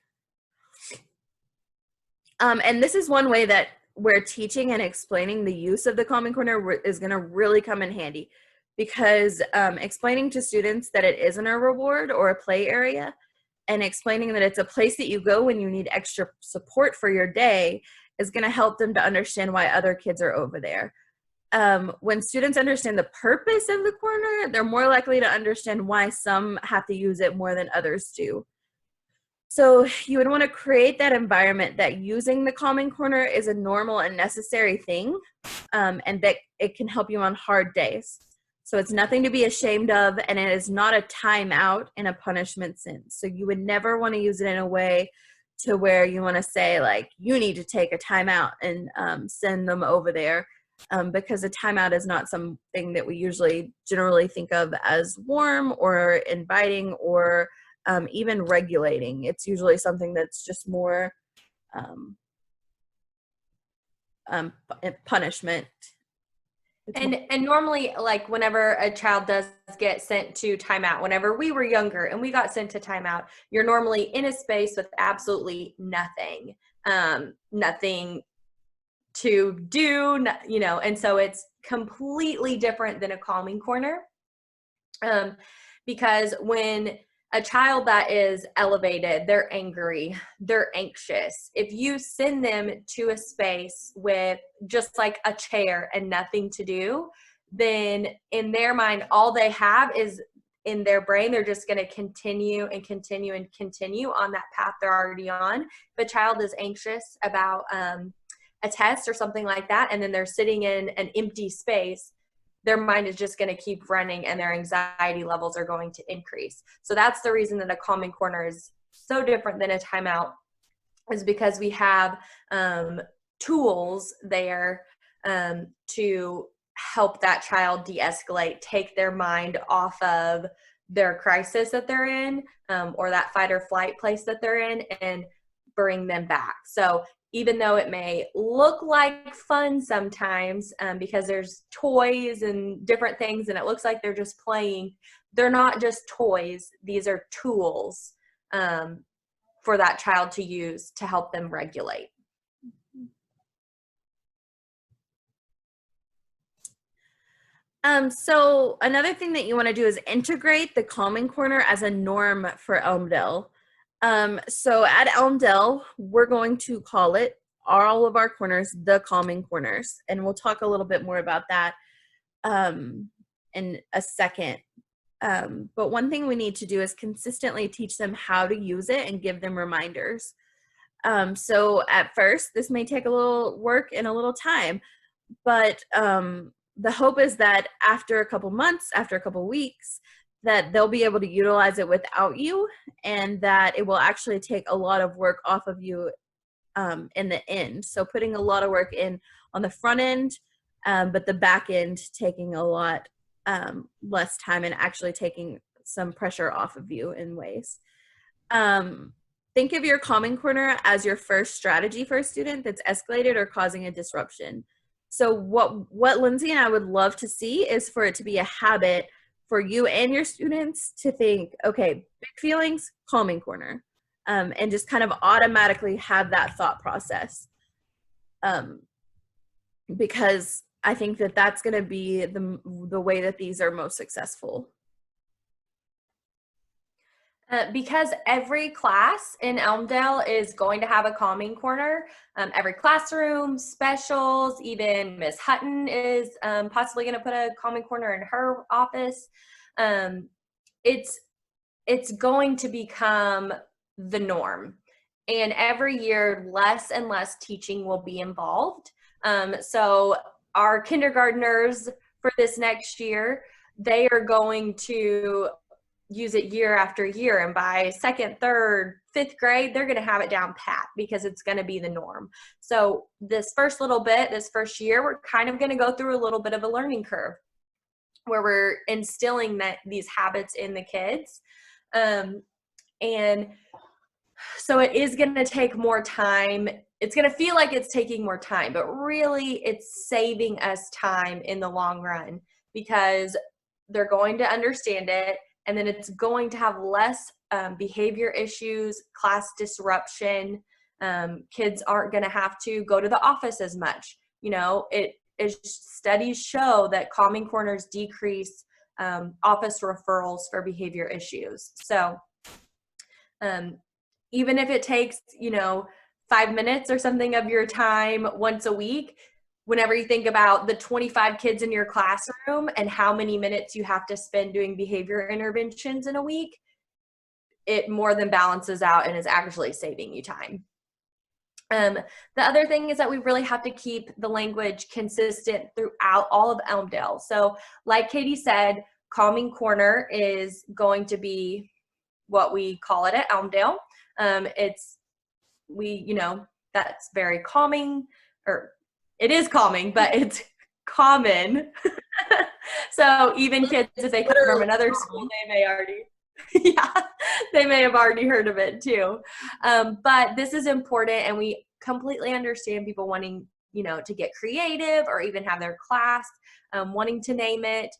And this is one way that where teaching and explaining the use of the calming corner is going to really come in handy, because explaining to students that it isn't a reward or a play area, and explaining that it's a place that you go when you need extra support for your day, is going to help them to understand why other kids are over there. When students understand the purpose of the corner, they're more likely to understand why some have to use it more than others do. So you would want to create that environment that using the calming corner is a normal and necessary thing, and that it can help you on hard days. So it's nothing to be ashamed of, and it is not a timeout in a punishment sense. So you would never want to use it in a way to where you want to say, like, you need to take a timeout and send them over there, because a timeout is not something that we usually generally think of as warm or inviting or even regulating. It's usually something that's just more punishment. And normally, like, whenever a child does get sent to timeout, whenever we were younger and we got sent to timeout, you're normally in a space with absolutely nothing, nothing to do, and so it's completely different than a calming corner, because when a child that is elevated, they're angry, they're anxious. If you send them to a space with just like a chair and nothing to do, then in their mind, all they have is in their brain, they're just going to continue and continue and continue on that path they're already on. If a child is anxious about a test or something like that, and then they're sitting in an empty space, their mind is just going to keep running and their anxiety levels are going to increase. So that's the reason that a calming corner is so different than a timeout, is because we have tools there to help that child de-escalate, take their mind off of their crisis that they're in, or that fight or flight place that they're in, and bring them back. So even though it may look like fun sometimes, because there's toys and different things and it looks like they're just playing, they're not just toys. These are tools for that child to use to help them regulate. So another thing that you want to do is integrate the calming corner as a norm for Elmdale. So at Elmdale, we're going to call it, all of our corners, the calming corners. And we'll talk a little bit more about that in a second. But one thing we need to do is consistently teach them how to use it and give them reminders. So at first, this may take a little work and a little time, but the hope is that after a couple months, after a couple weeks, that they'll be able to utilize it without you, and that it will actually take a lot of work off of you in the end. So putting a lot of work in on the front end, but the back end taking a lot less time and actually taking some pressure off of you in ways. Think of your calming corner as your first strategy for a student that's escalated or causing a disruption. So what Lindsay and I would love to see is for it to be a habit for you and your students to think, okay, big feelings, calming corner, and just kind of automatically have that thought process. Because I think that that's going to be the way that these are most successful. Because every class in Elmdale is going to have a calming corner. Every classroom, specials, even Miss Hutton is possibly going to put a calming corner in her office. It's going to become the norm. And every year, less and less teaching will be involved. So our kindergartners for this next year, they are going to use it year after year. And by second, third, fifth grade, they're going to have it down pat because it's going to be the norm. So this first little bit, this first year, we're kind of going to go through a little bit of a learning curve where we're instilling these habits in the kids. And so it is going to take more time. It's going to feel like it's taking more time, but really it's saving us time in the long run because they're going to understand it. And then it's going to have less behavior issues, class disruption. Kids aren't going to have to go to the office as much. Studies show that calming corners decrease office referrals for behavior issues. So even if it takes, 5 minutes or something of your time once a week, whenever you think about the 25 kids in your classroom and how many minutes you have to spend doing behavior interventions in a week, it more than balances out and is actually saving you time. The other thing is that we really have to keep the language consistent throughout all of Elmdale. So like Katie said, calming corner is going to be what we call it at Elmdale. That's very calming, or it is calming, but it's common. So even kids, if they come from another school, they may already, they may have already heard of it too. But this is important, and we completely understand people wanting, to get creative or even have their class wanting to name it.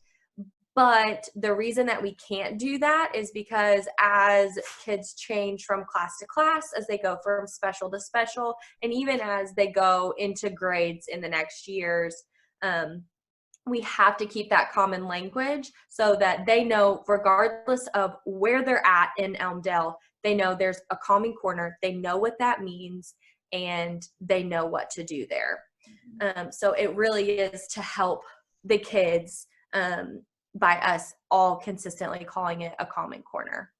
But the reason that we can't do that is because as kids change from class to class, as they go from special to special, and even as they go into grades in the next years, we have to keep that common language so that they know, regardless of where they're at in Elmdale, they know there's a calming corner, they know what that means, and they know what to do there. So it really is to help the kids by us all consistently calling it a calming corner.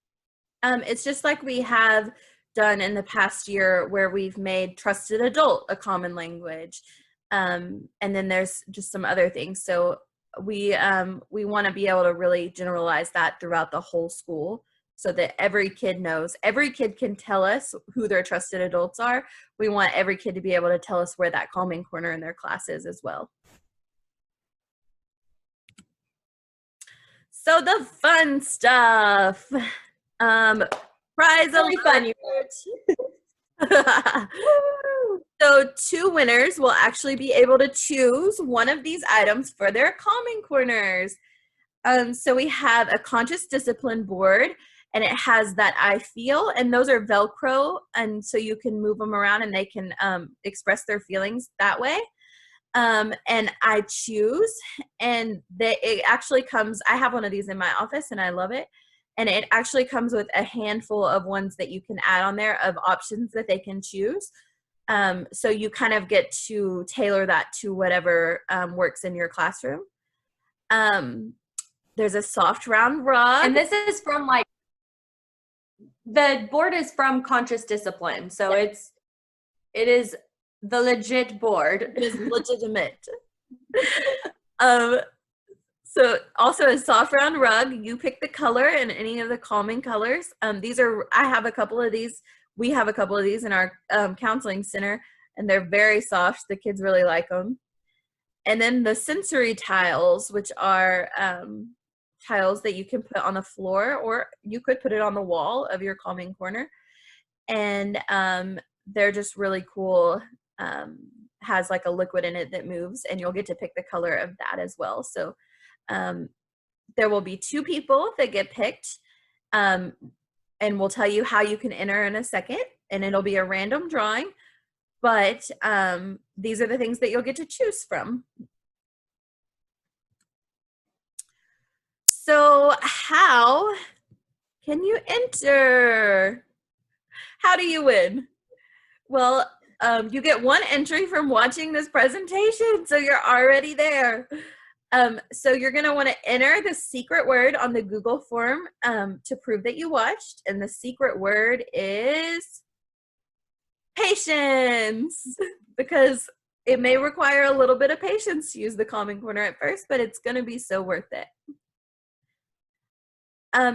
It's just like we have done in the past year where we've made trusted adult a common language. And then there's just some other things. So we want to be able to really generalize that throughout the whole school so that every kid knows. Every kid can tell us who their trusted adults are. We want every kid to be able to tell us where that calming corner in their class is as well. So the fun stuff. Prize really fun, you So 2 winners will actually be able to choose one of these items for their calming corners. So we have a conscious discipline board, and it has that I feel, and those are Velcro, and so you can move them around and they can express their feelings that way. And I choose, and it actually comes, I have one of these in my office and I love it. And it actually comes with a handful of ones that you can add on there of options that they can choose. So you kind of get to tailor that to whatever works in your classroom. There's a soft round rug. And this is from the board is from Conscious Discipline. So it is the legit board. It is legitimate. So also a soft round rug. You pick the color and any of the calming colors. I have a couple of these. We have a couple of these in our counseling center, and they're very soft. The kids really like them. And then the sensory tiles, which are tiles that you can put on the floor, or you could put it on the wall of your calming corner. And they're just really cool. Has like a liquid in it that moves, and you'll get to pick the color of that as well. So there will be 2 people that get picked, and we'll tell you how you can enter in a second, and it'll be a random drawing, but these are the things that you'll get to choose from. So how Can you enter? How do you win? Well, you get one entry from watching this presentation, so you're already there. So you're going to want to enter the secret word on the Google form to prove that you watched, and the secret word is patience, because it may require a little bit of patience to use the Common Corner at first, but it's going to be so worth it.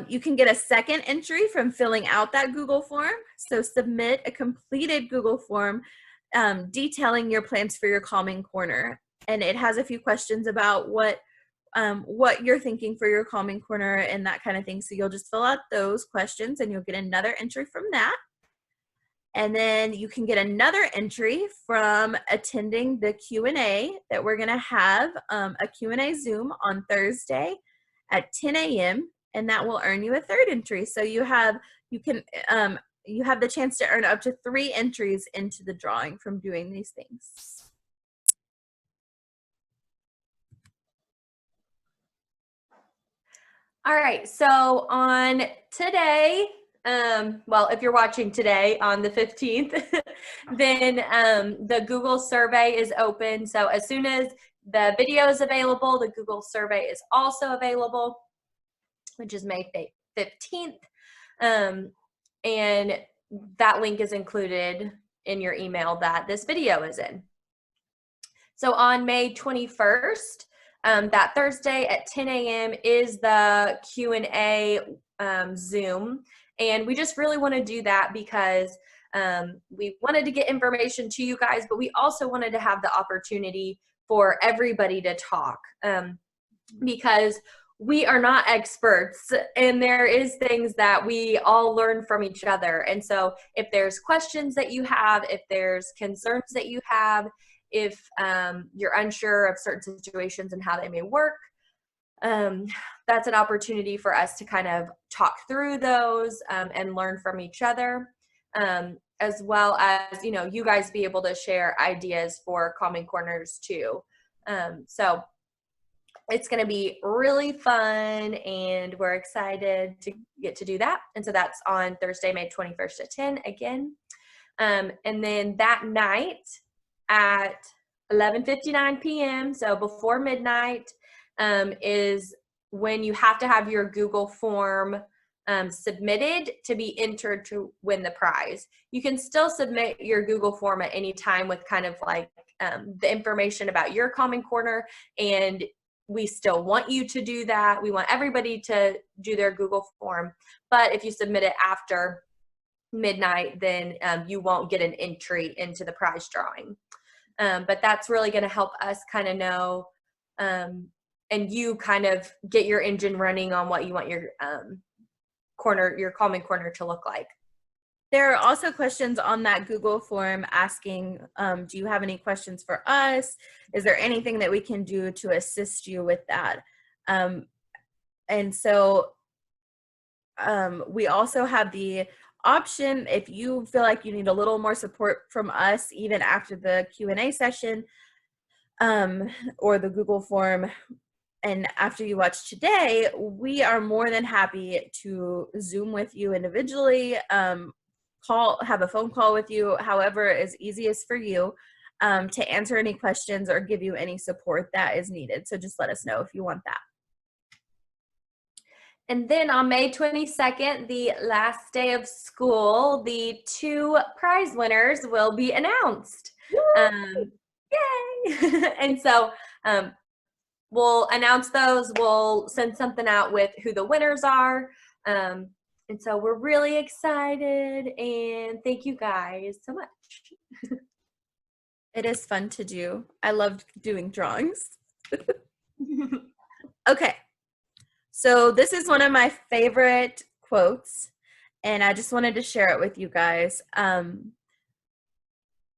You can get a second entry from filling out that Google form. So submit a completed Google form detailing your plans for your Calming Corner. And it has a few questions about what you're thinking for your Calming Corner and that kind of thing. So you'll just fill out those questions and you'll get another entry from that. And then you can get another entry from attending the Q&A that we're going to have, a Q&A Zoom on Thursday at 10 a.m. and that will earn you a third entry. So you have the chance to earn up to 3 entries into the drawing from doing these things. All right, so on today, well, if you're watching today on the 15th, then the Google survey is open. So as soon as the video is available, the Google survey is also available, which is May 15th. And that link is included in your email that this video is in. So on May 21st, that Thursday at 10 a.m. is the Q&A Zoom. And we just really want to do that because we wanted to get information to you guys, but we also wanted to have the opportunity for everybody to talk because we are not experts and there is things that we all learn from each other. And so if there's questions that you have, if there's concerns that you have, if you're unsure of certain situations and how they may work, that's an opportunity for us to kind of talk through those and learn from each other, as well as, you know, you guys be able to share ideas for Calming Corners too. So it's going to be really fun and we're excited to get to do that. And so that's on Thursday, May 21st at 10 again. And then that night at 11:59 p.m., so before midnight, is when you have to have your Google form submitted to be entered to win the prize. You can still submit your Google form at any time with kind of like the information about your Calming Corner, and we still want you to do that. We want everybody to do their Google form, but if you submit it after midnight, then you won't get an entry into the prize drawing. But that's really going to help us kind of know and you kind of get your engine running on what you want your your Calming Corner to look like. There are also questions on that Google form asking, do you have any questions for us? Is there anything that we can do to assist you with that? And so we also have the option, if you feel like you need a little more support from us, even after the Q&A session or the Google form, and after you watch today, we are more than happy to Zoom with you individually, have a phone call with you, however is easiest for you, to answer any questions or give you any support that is needed. So just let us know if you want that. And then on May 22nd, the last day of school, the 2 prize winners will be announced. Yay! And so we'll announce those. We'll send something out with who the winners are. And so we're really excited, and thank you guys so much. It is fun to do. I loved doing drawings. Okay. So this is one of my favorite quotes, and I just wanted to share it with you guys.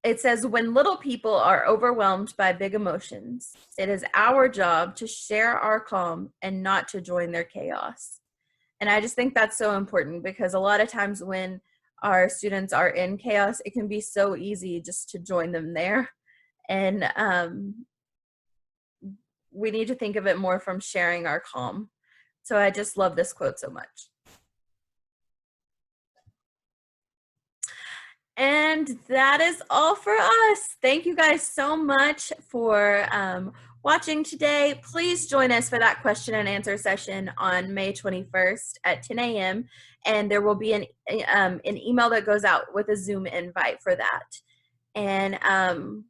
It says, when little people are overwhelmed by big emotions, it is our job to share our calm and not to join their chaos. And I just think that's so important because a lot of times when our students are in chaos, it can be so easy just to join them there. And we need to think of it more from sharing our calm. So I just love this quote so much. And that is all for us. Thank you guys so much for watching today. Please join us for that question and answer session on May 21st at 10 a.m. And there will be an email that goes out with a Zoom invite for that. And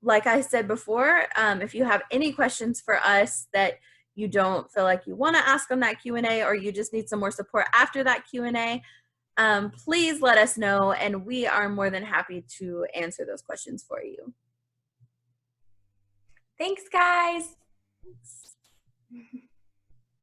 like I said before, if you have any questions for us that you don't feel like you want to ask on that Q&A, or you just need some more support after that Q&A, please let us know, and we are more than happy to answer those questions for you. Thanks, guys.